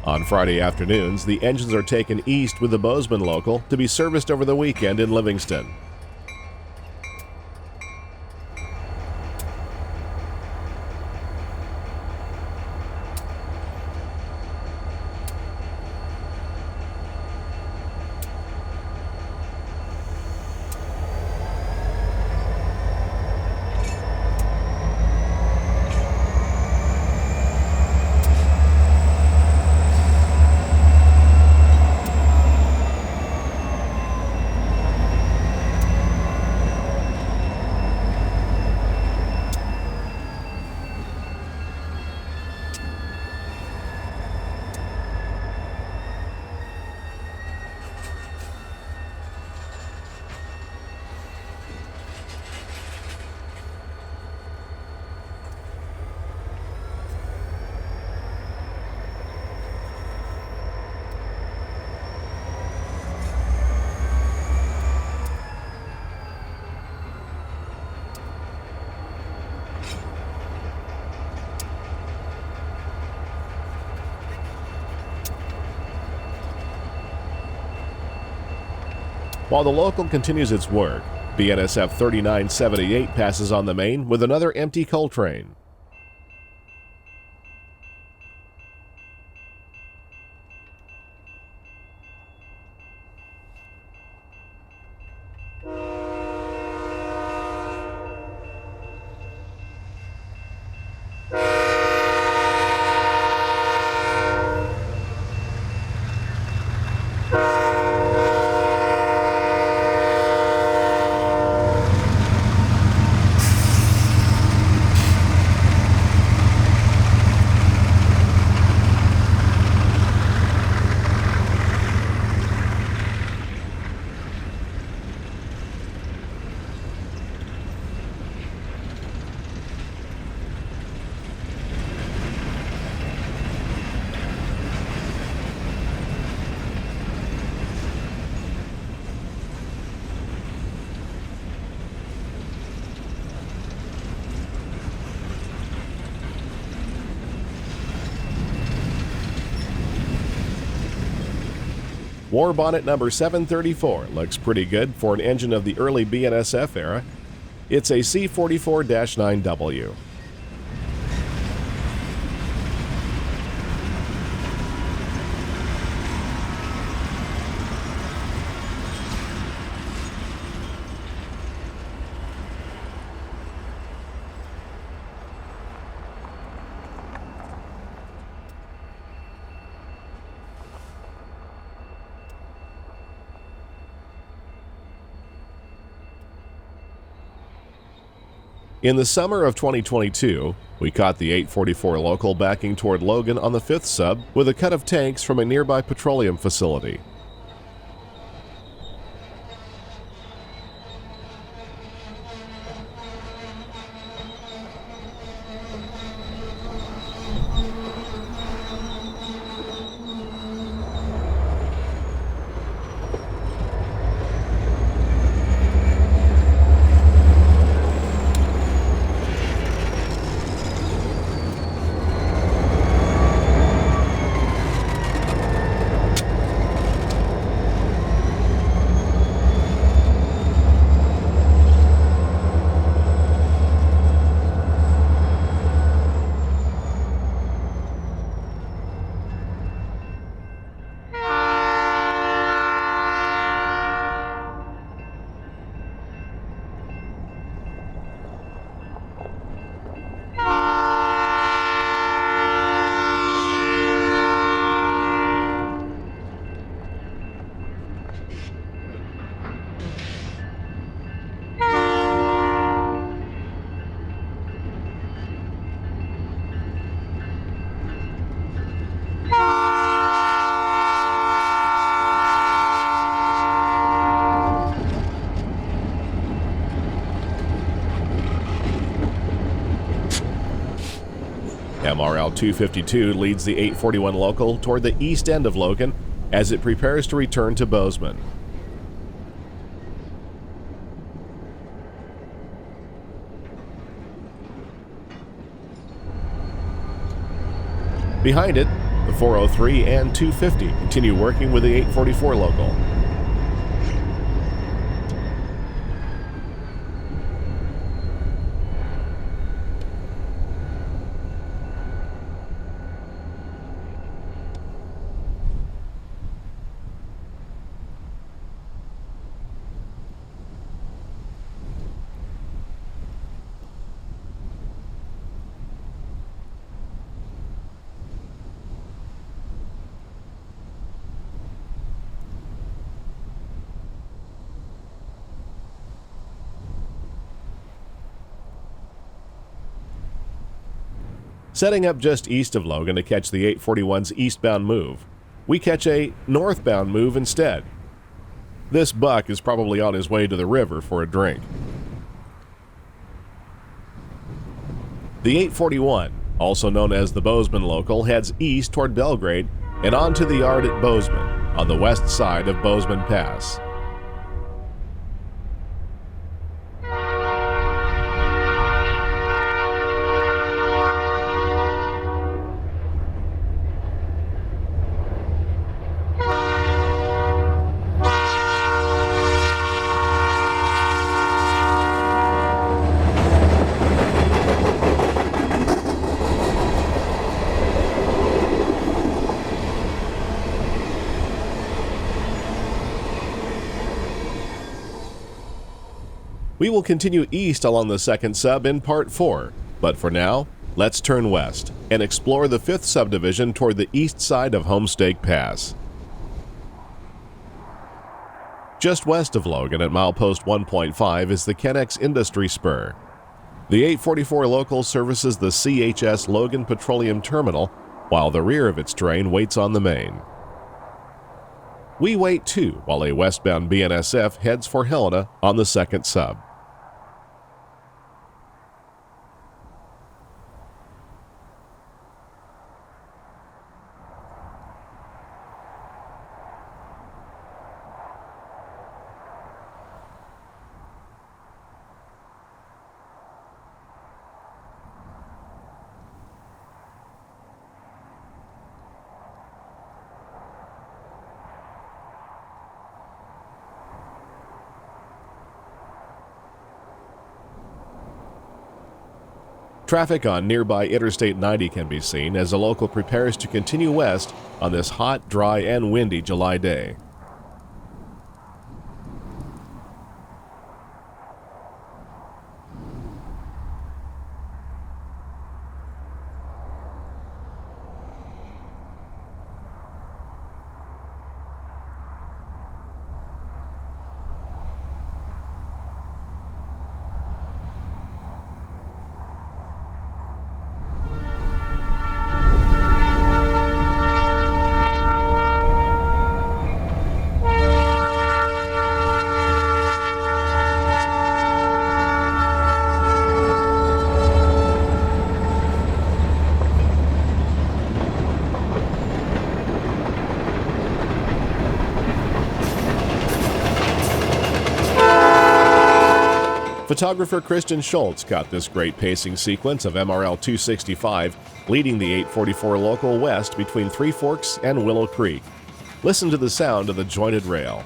On Friday afternoons, the engines are taken east with the Bozeman Local to be serviced over the weekend in Livingston. While the local continues its work, BNSF 3978 passes on the main with another empty coal train. War bonnet number 734 looks pretty good for an engine of the early BNSF era. It's a C44-9W. In the summer of 2022, we caught the 844 local backing toward Logan on the 5th sub with a cut of tanks from a nearby petroleum facility. MRL 252 leads the 841 local toward the east end of Logan as it prepares to return to Bozeman. Behind it, the 403 and 250 continue working with the 844 local. Setting up just east of Logan to catch the 841's eastbound move, we catch a northbound move instead. This buck is probably on his way to the river for a drink. The 841, also known as the Bozeman local, heads east toward Belgrade and on to the yard at Bozeman on the west side of Bozeman Pass. We will continue east along the second sub in Part 4, but for now, let's turn west and explore the 5th subdivision toward the east side of Homestake Pass. Just west of Logan at milepost 1.5 is the Kennex Industry Spur. The 844 local services the CHS Logan Petroleum Terminal, while the rear of its train waits on the main. We wait too while a westbound BNSF heads for Helena on the second sub. Traffic on nearby Interstate 90 can be seen as the local prepares to continue west on this hot, dry, and windy July day. Photographer Kristen Schultz caught this great pacing sequence of MRL 265, leading the 844 local west between Three Forks and Willow Creek. Listen to the sound of the jointed rail.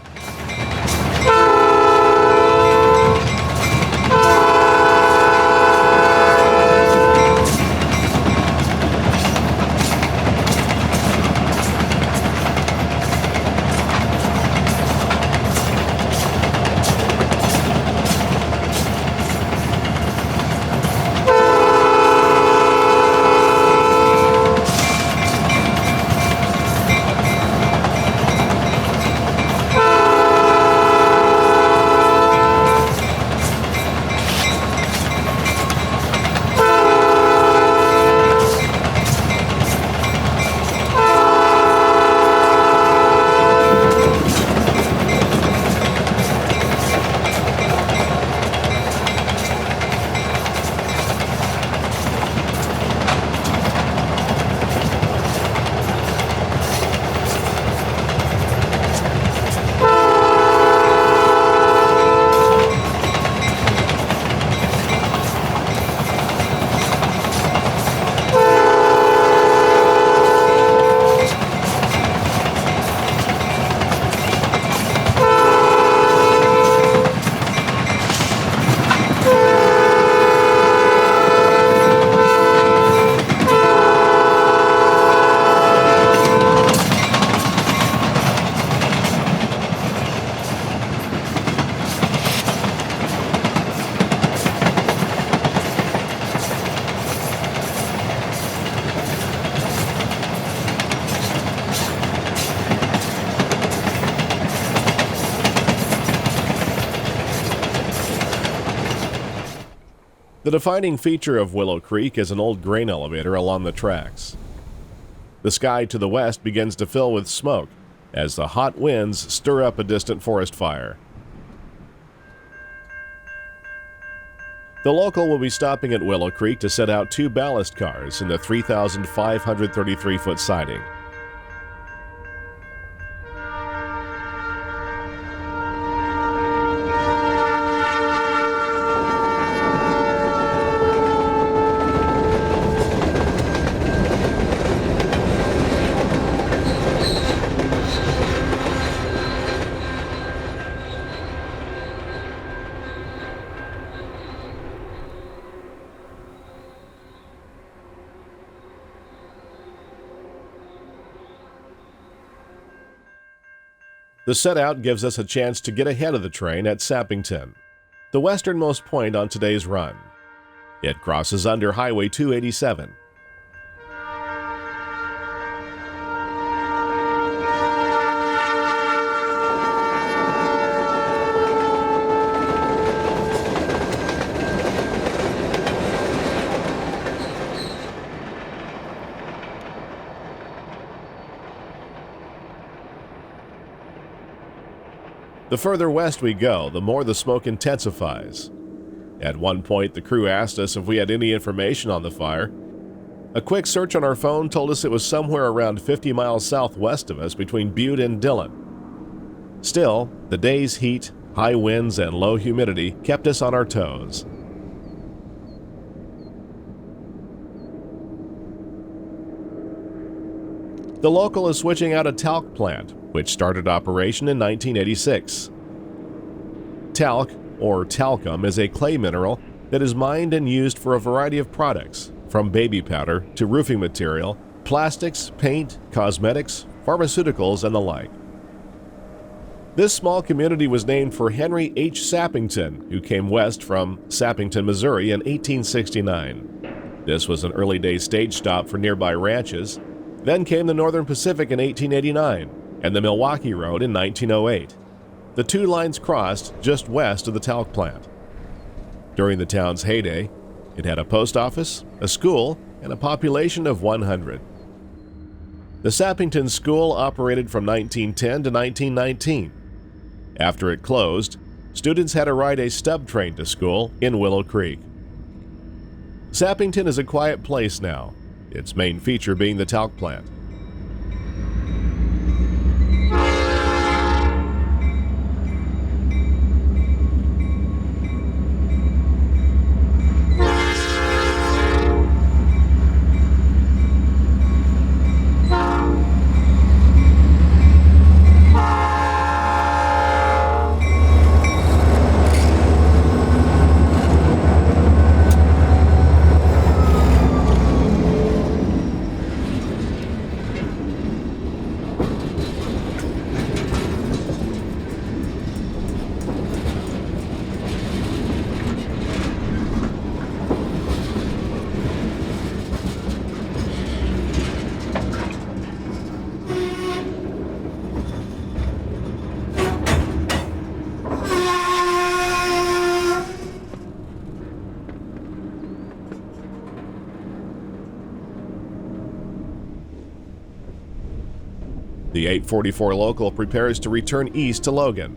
The defining feature of Willow Creek is an old grain elevator along the tracks. The sky to the west begins to fill with smoke as the hot winds stir up a distant forest fire. The local will be stopping at Willow Creek to set out 2 ballast cars in the 3,533-foot siding. The set-out gives us a chance to get ahead of the train at Sappington, the westernmost point on today's run. It crosses under Highway 287. The further west we go, the more the smoke intensifies. At one point, the crew asked us if we had any information on the fire. A quick search on our phone told us it was somewhere around 50 miles southwest of us between Butte and Dillon. Still, the day's heat, high winds, and low humidity kept us on our toes. The local is switching out a talc plant, which started operation in 1986. Talc, or talcum, is a clay mineral that is mined and used for a variety of products, from baby powder to roofing material, plastics, paint, cosmetics, pharmaceuticals, and the like. This small community was named for Henry H. Sappington, who came west from Sappington, Missouri in 1869. This was an early-day stage stop for nearby ranches. Then came the Northern Pacific in 1889 and the Milwaukee Road in 1908. The 2 lines crossed just west of the talc plant. During the town's heyday, it had a post office, a school, and a population of 100. The Sappington School operated from 1910 to 1919. After it closed, students had to ride a stub train to school in Willow Creek. Sappington is a quiet place now, its main feature being the talc plant. The 844 local prepares to return east to Logan.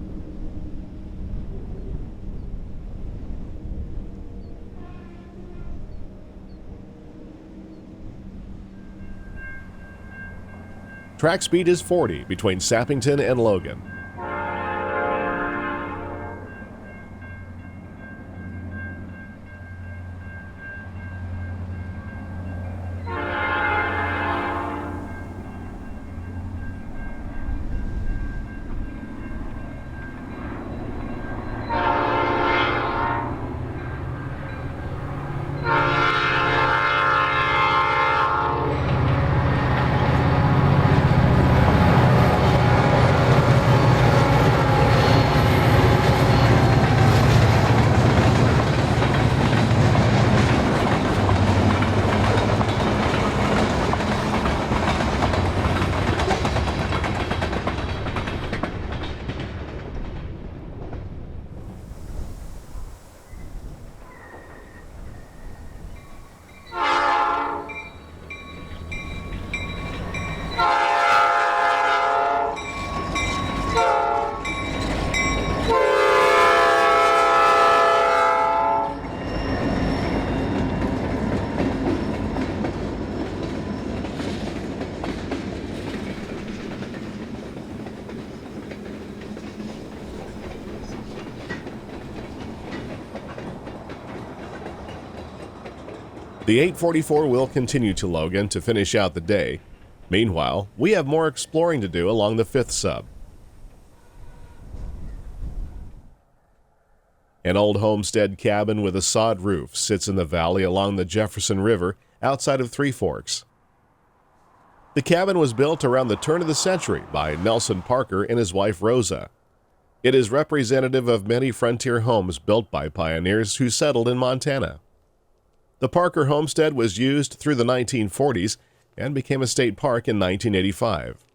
Track speed is 40 between Sappington and Logan. The 844 will continue to Logan to finish out the day. Meanwhile, we have more exploring to do along the 5th sub. An old homestead cabin with a sod roof sits in the valley along the Jefferson River outside of Three Forks. The cabin was built around the turn of the century by Nelson Parker and his wife Rosa. It is representative of many frontier homes built by pioneers who settled in Montana. The Parker homestead was used through the 1940s and became a state park in 1985.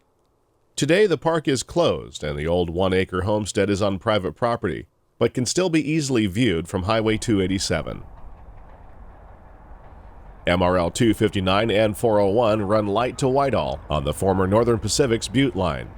Today, the park is closed and the old 1-acre homestead is on private property, but can still be easily viewed from Highway 287. MRL 259 and 401 run light to Whitehall on the former Northern Pacific's Butte line.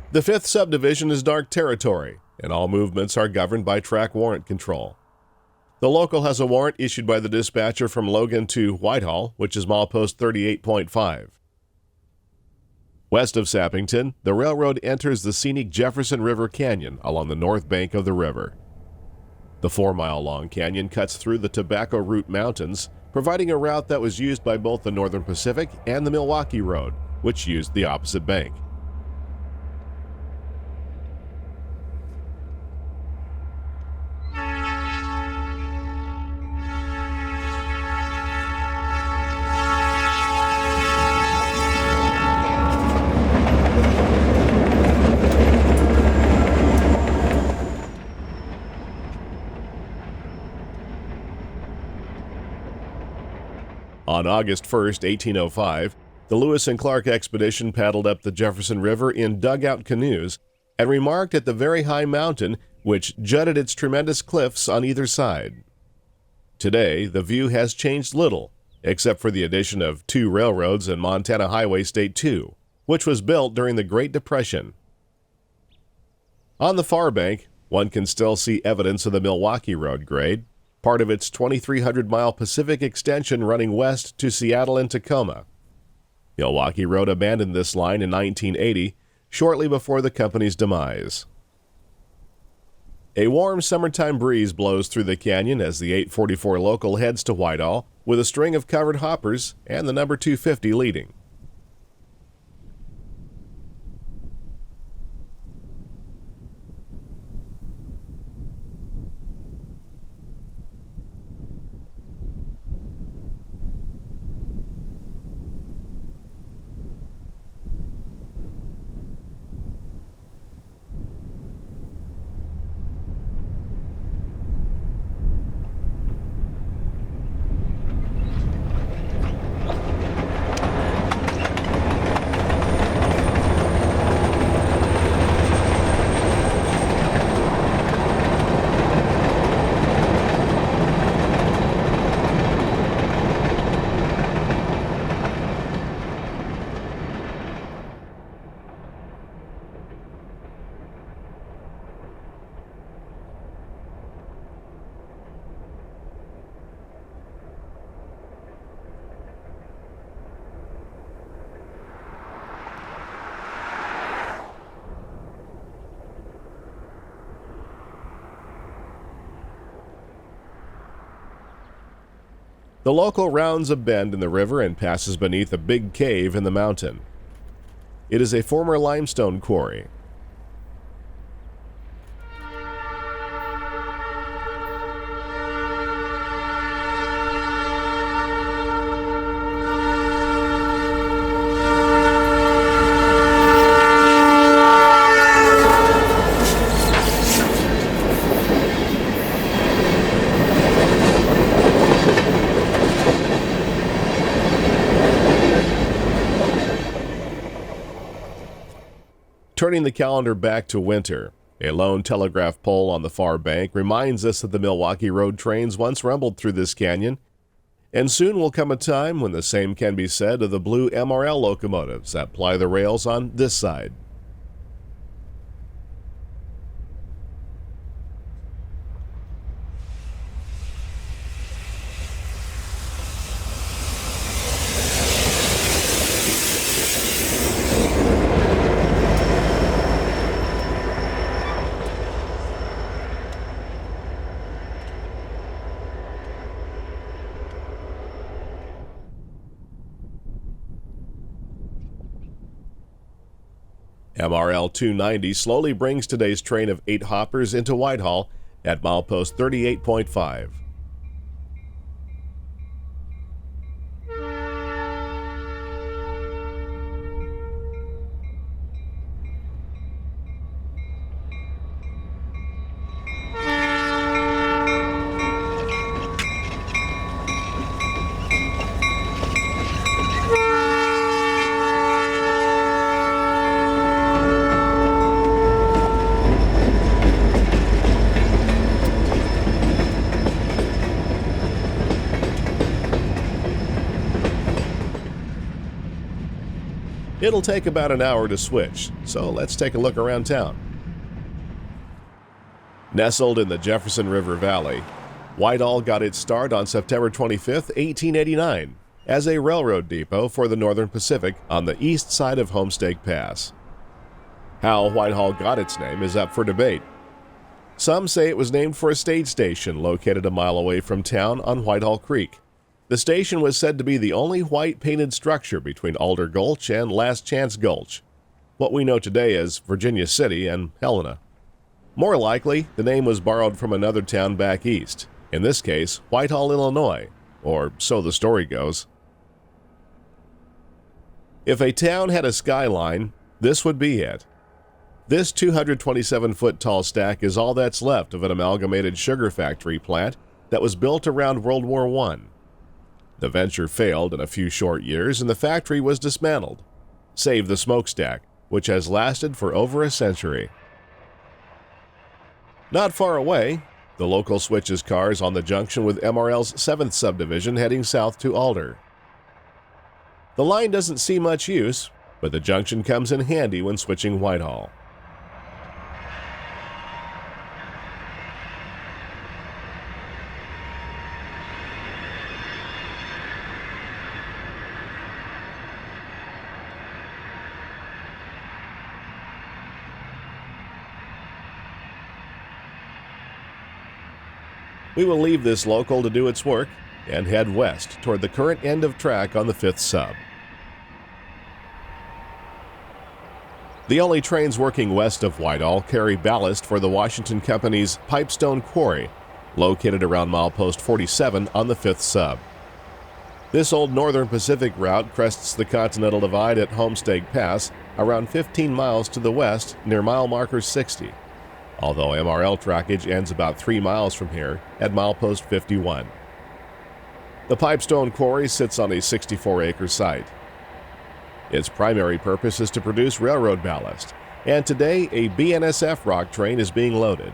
The 5th subdivision is dark territory, and all movements are governed by track warrant control. The local has a warrant issued by the dispatcher from Logan to Whitehall, which is milepost 38.5. West of Sappington, the railroad enters the scenic Jefferson River Canyon along the north bank of the river. The 4-mile-long canyon cuts through the Tobacco Root Mountains, providing a route that was used by both the Northern Pacific and the Milwaukee Road, which used the opposite bank. On August 1, 1805, the Lewis and Clark expedition paddled up the Jefferson River in dugout canoes and remarked at the very high mountain which jutted its tremendous cliffs on either side. Today, the view has changed little, except for the addition of 2 railroads and Montana Highway State 2, which was built during the Great Depression. On the far bank, one can still see evidence of the Milwaukee Road grade, part of its 2,300-mile Pacific extension running west to Seattle and Tacoma. Milwaukee Road abandoned this line in 1980, shortly before the company's demise. A warm summertime breeze blows through the canyon as the 844 local heads to Whitehall with a string of covered hoppers and the number 250 leading. The local rounds a bend in the river and passes beneath a big cave in the mountain. It is a former limestone quarry. Turning the calendar back to winter, a lone telegraph pole on the far bank reminds us that the Milwaukee Road trains once rumbled through this canyon, and soon will come a time when the same can be said of the blue MRL locomotives that ply the rails on this side. MRL 290 slowly brings today's train of 8 hoppers into Whitehall at milepost 38.5. It'll take about an hour to switch, so let's take a look around town. Nestled in the Jefferson River Valley, Whitehall got its start on September 25, 1889, as a railroad depot for the Northern Pacific on the east side of Homestake Pass. How Whitehall got its name is up for debate. Some say it was named for a stage station located a mile away from town on Whitehall Creek. The station was said to be the only white painted structure between Alder Gulch and Last Chance Gulch, what we know today as Virginia City and Helena. More likely, the name was borrowed from another town back east, in this case, Whitehall, Illinois, or so the story goes. If a town had a skyline, this would be it. This 227-foot tall stack is all that's left of an amalgamated sugar factory plant that was built around World War I. The venture failed in a few short years and the factory was dismantled, save the smokestack, which has lasted for over a century. Not far away, the local switches cars on the junction with MRL's 7th subdivision heading south to Alder. The line doesn't see much use, but the junction comes in handy when switching Whitehall. We will leave this local to do its work and head west toward the current end of track on the 5th sub. The only trains working west of Whitehall carry ballast for the Washington Company's Pipestone Quarry, located around milepost 47 on the 5th sub. This old Northern Pacific route crests the Continental Divide at Homestake Pass, around 15 miles to the west near mile marker 60. Although MRL trackage ends about 3 miles from here at milepost 51. The Pipestone Quarry sits on a 64-acre site. Its primary purpose is to produce railroad ballast, and today a BNSF rock train is being loaded.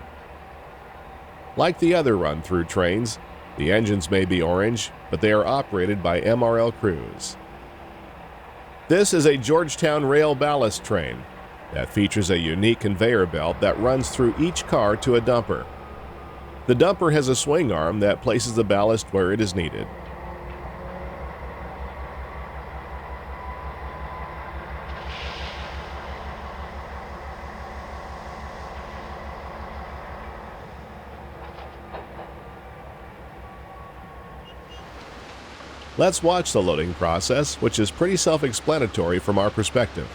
Like the other run-through trains, the engines may be orange, but they are operated by MRL crews. This is a Georgetown rail ballast train that features a unique conveyor belt that runs through each car to a dumper. The dumper has a swing arm that places the ballast where it is needed. Let's watch the loading process, which is pretty self-explanatory from our perspective.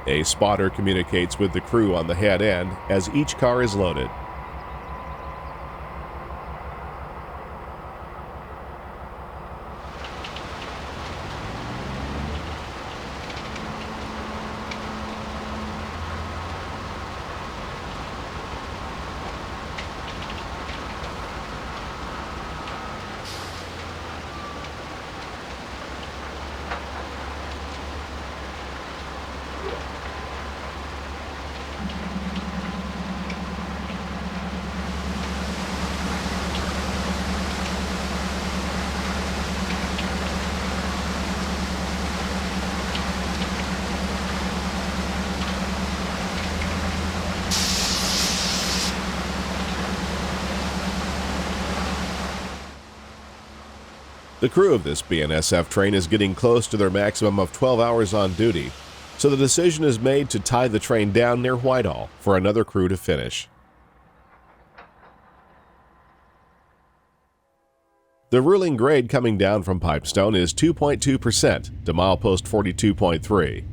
A spotter communicates with the crew on the head end as each car is loaded. The crew of this BNSF train is getting close to their maximum of 12 hours on duty, so the decision is made to tie the train down near Whitehall for another crew to finish. The ruling grade coming down from Pipestone is 2.2% to milepost 42.3.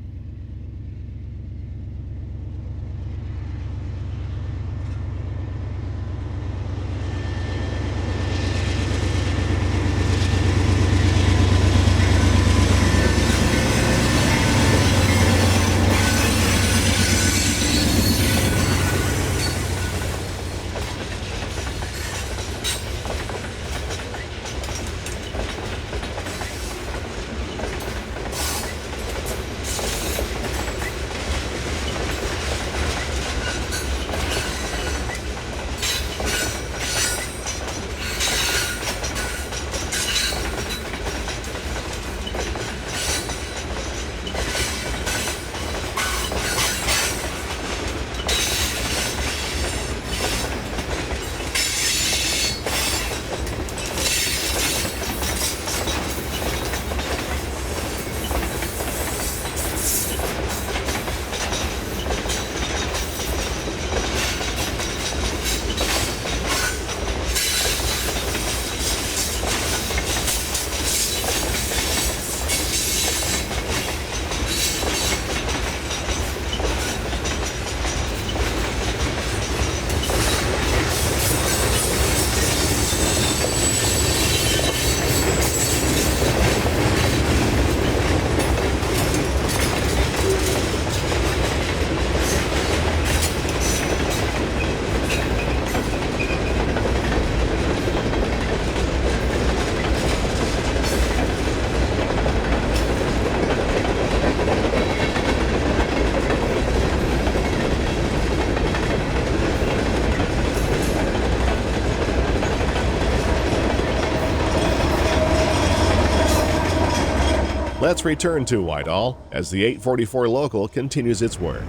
Let's return to Whitehall as the 844 local continues its work.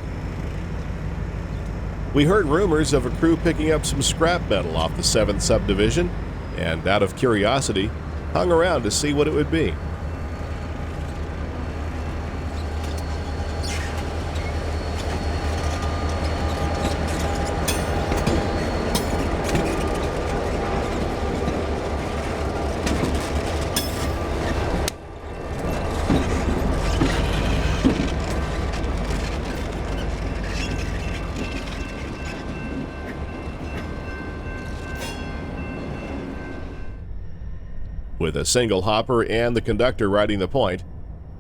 We heard rumors of a crew picking up some scrap metal off the 7th Subdivision, and out of curiosity, hung around to see what it would be. With a single hopper and the conductor riding the point,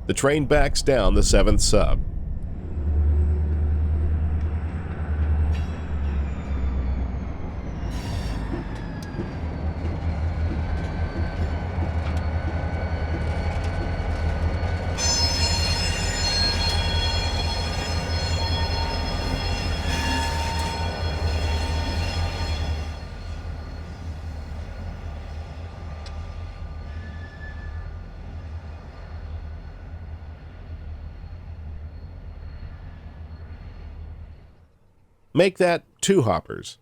the train backs down the 7th sub. Make that 2 hoppers.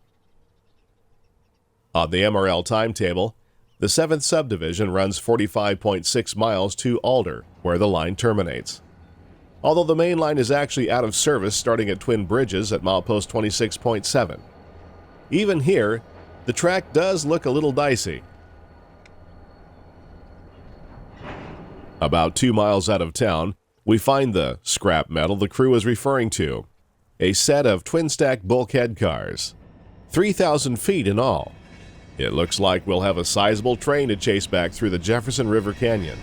On the MRL timetable, the 7th Subdivision runs 45.6 miles to Alder, where the line terminates. Although the main line is actually out of service starting at Twin Bridges at milepost 26.7. Even here, the track does look a little dicey. About 2 miles out of town, we find the scrap metal the crew is referring to. A set of twin-stack bulkhead cars, 3,000 feet in all. It looks like we'll have a sizable train to chase back through the Jefferson River Canyon.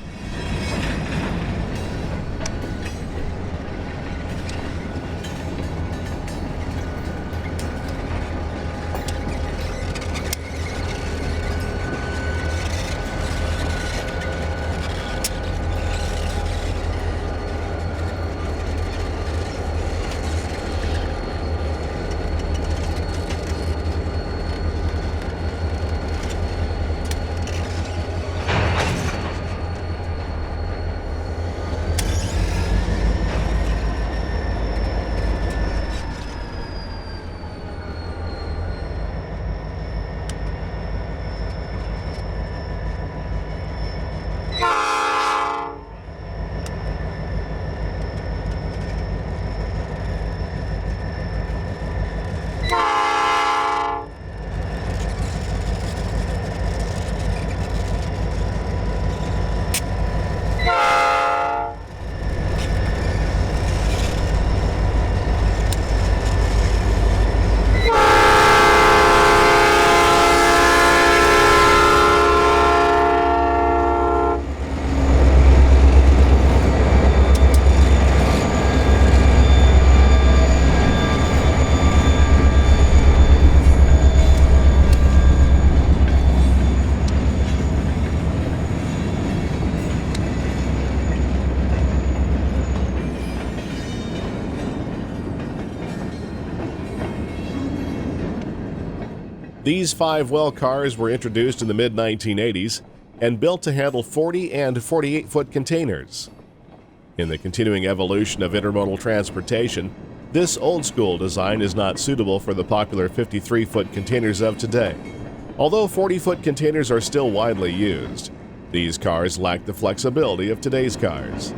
These 5-well cars were introduced in the mid-1980s and built to handle 40 and 48-foot containers. In the continuing evolution of intermodal transportation, this old-school design is not suitable for the popular 53-foot containers of today. Although 40-foot containers are still widely used, these cars lack the flexibility of today's cars.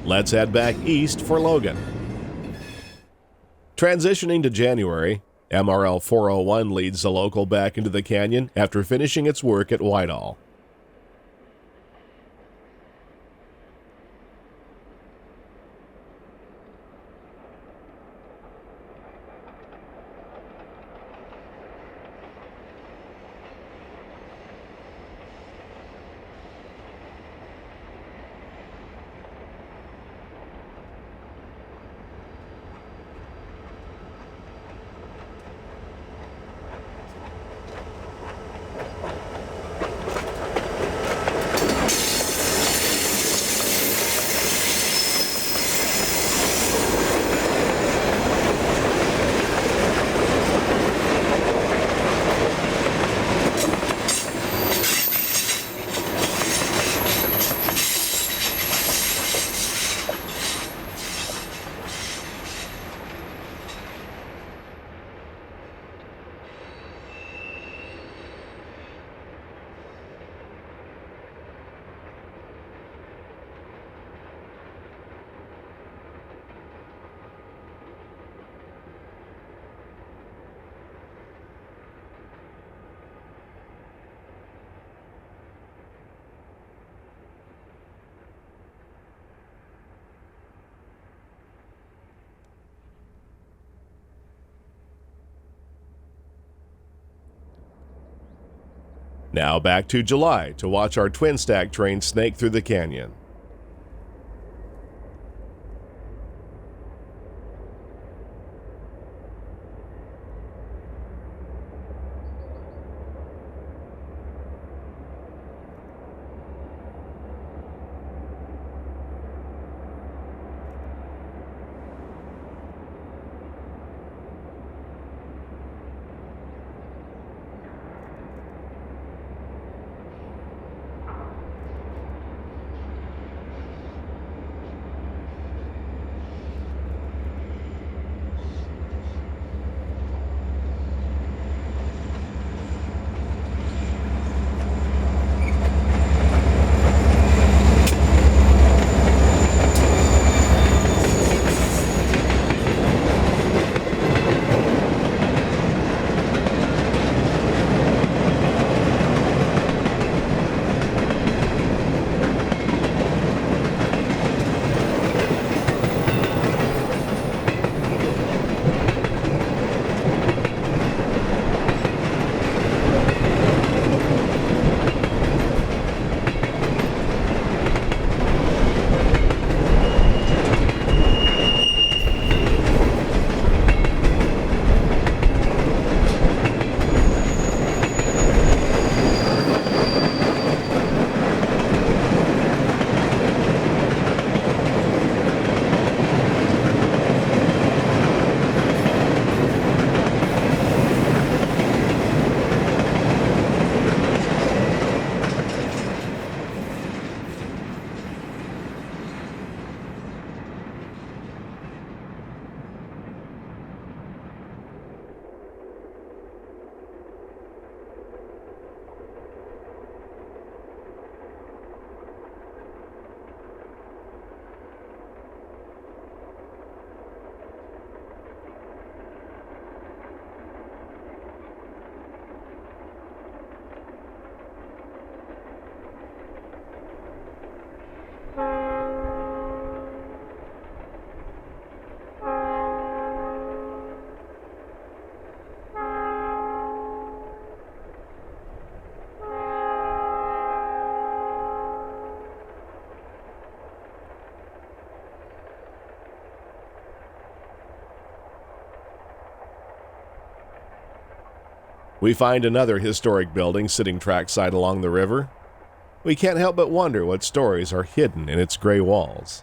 Let's head back east for Logan. Transitioning to January, MRL 401 leads the local back into the canyon after finishing its work at Whitehall. Now back to July to watch our twin stack train snake through the canyon. We find another historic building sitting trackside along the river. We can't help but wonder what stories are hidden in its gray walls.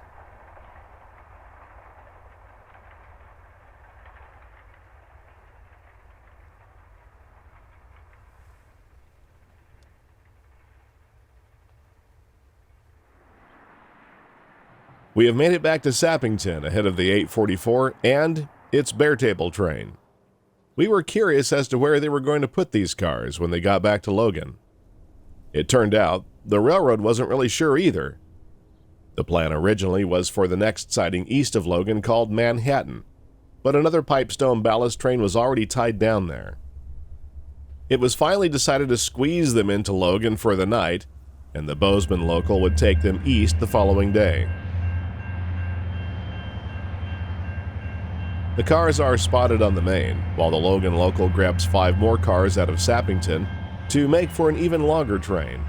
We have made it back to Sappington ahead of the 844 and its Beartable train. We were curious as to where they were going to put these cars when they got back to Logan. It turned out the railroad wasn't really sure either. The plan originally was for the next siding east of Logan called Manhattan, but another Pipestone ballast train was already tied down there. It was finally decided to squeeze them into Logan for the night, and the Bozeman Local would take them east the following day. The cars are spotted on the main, while the Logan Local grabs 5 more cars out of Sappington to make for an even longer train.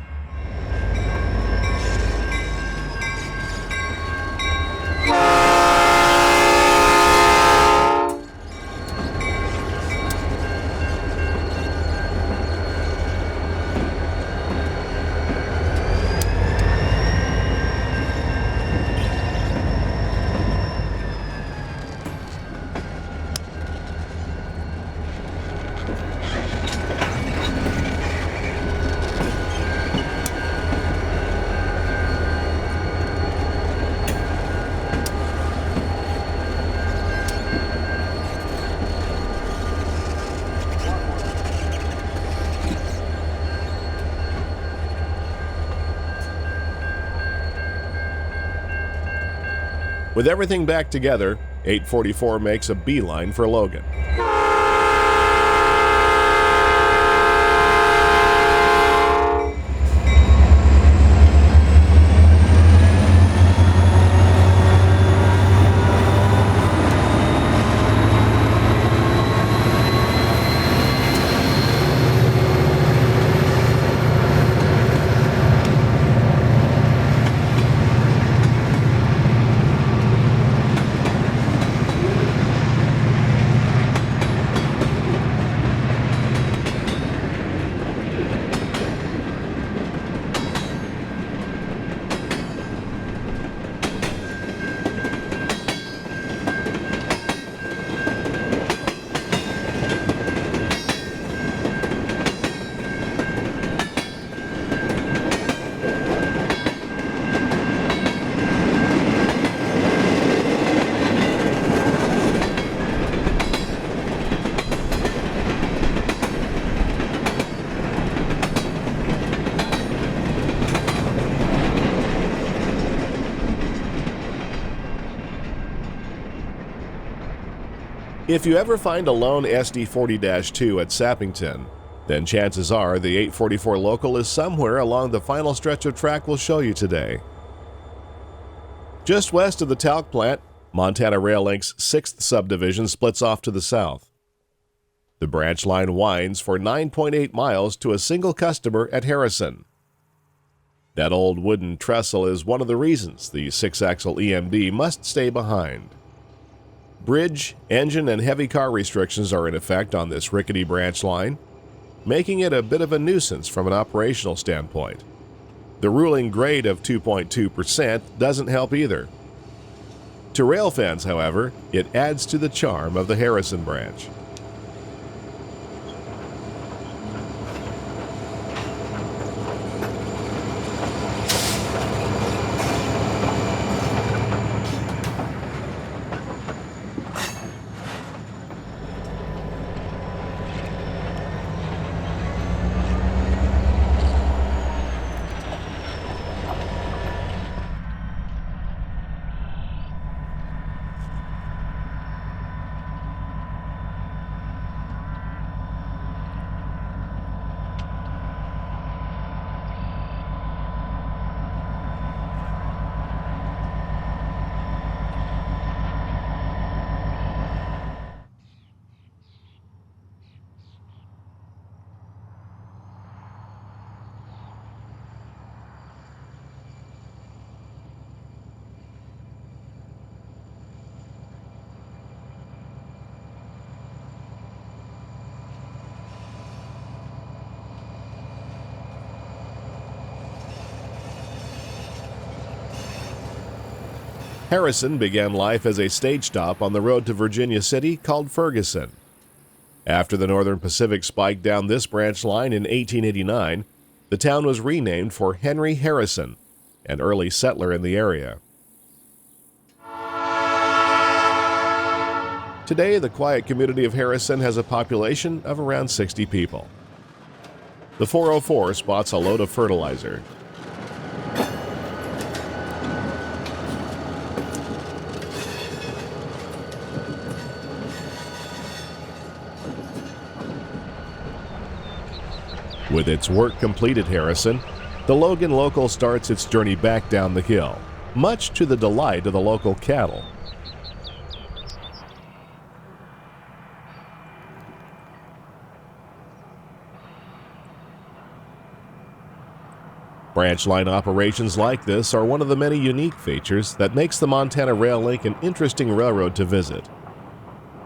With everything back together, 844 makes a beeline for Logan. If you ever find a lone SD40-2 at Sappington, then chances are the 844 Local is somewhere along the final stretch of track we'll show you today. Just west of the talc plant, Montana Rail Link's 6th subdivision splits off to the south. The branch line winds for 9.8 miles to a single customer at Harrison. That old wooden trestle is one of the reasons the 6-axle EMD must stay behind. Bridge, engine, and heavy car restrictions are in effect on this rickety branch line, making it a bit of a nuisance from an operational standpoint. The ruling grade of 2.2% doesn't help either. To rail fans, however, it adds to the charm of the Harrison branch. Harrison began life as a stage stop on the road to Virginia City called Ferguson. After the Northern Pacific spiked down this branch line in 1889, the town was renamed for Henry Harrison, an early settler in the area. Today, the quiet community of Harrison has a population of around 60 people. The 404 spots a load of fertilizer. With its work complete at Harrison, the Logan Local starts its journey back down the hill, much to the delight of the local cattle. Branch line operations like this are one of the many unique features that makes the Montana Rail Link an interesting railroad to visit.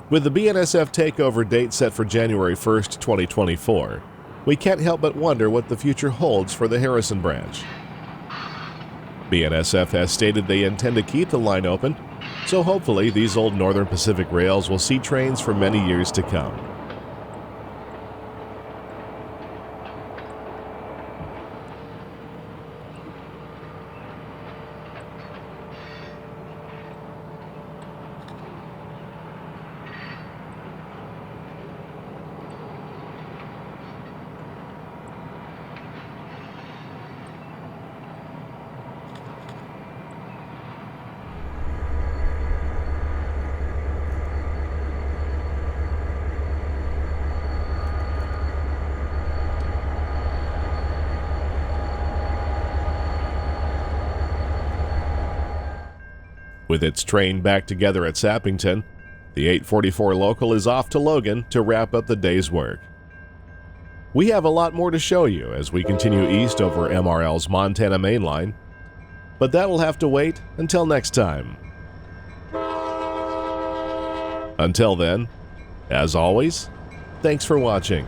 With the BNSF takeover date set for January 1st, 2024, we can't help but wonder what the future holds for the Harrison branch. BNSF has stated they intend to keep the line open, so hopefully these old Northern Pacific rails will see trains for many years to come. With its train back together at Sappington, the 844 local is off to Logan to wrap up the day's work. We have a lot more to show you as we continue east over MRL's Montana mainline, but that will have to wait until next time. Until then, as always, thanks for watching.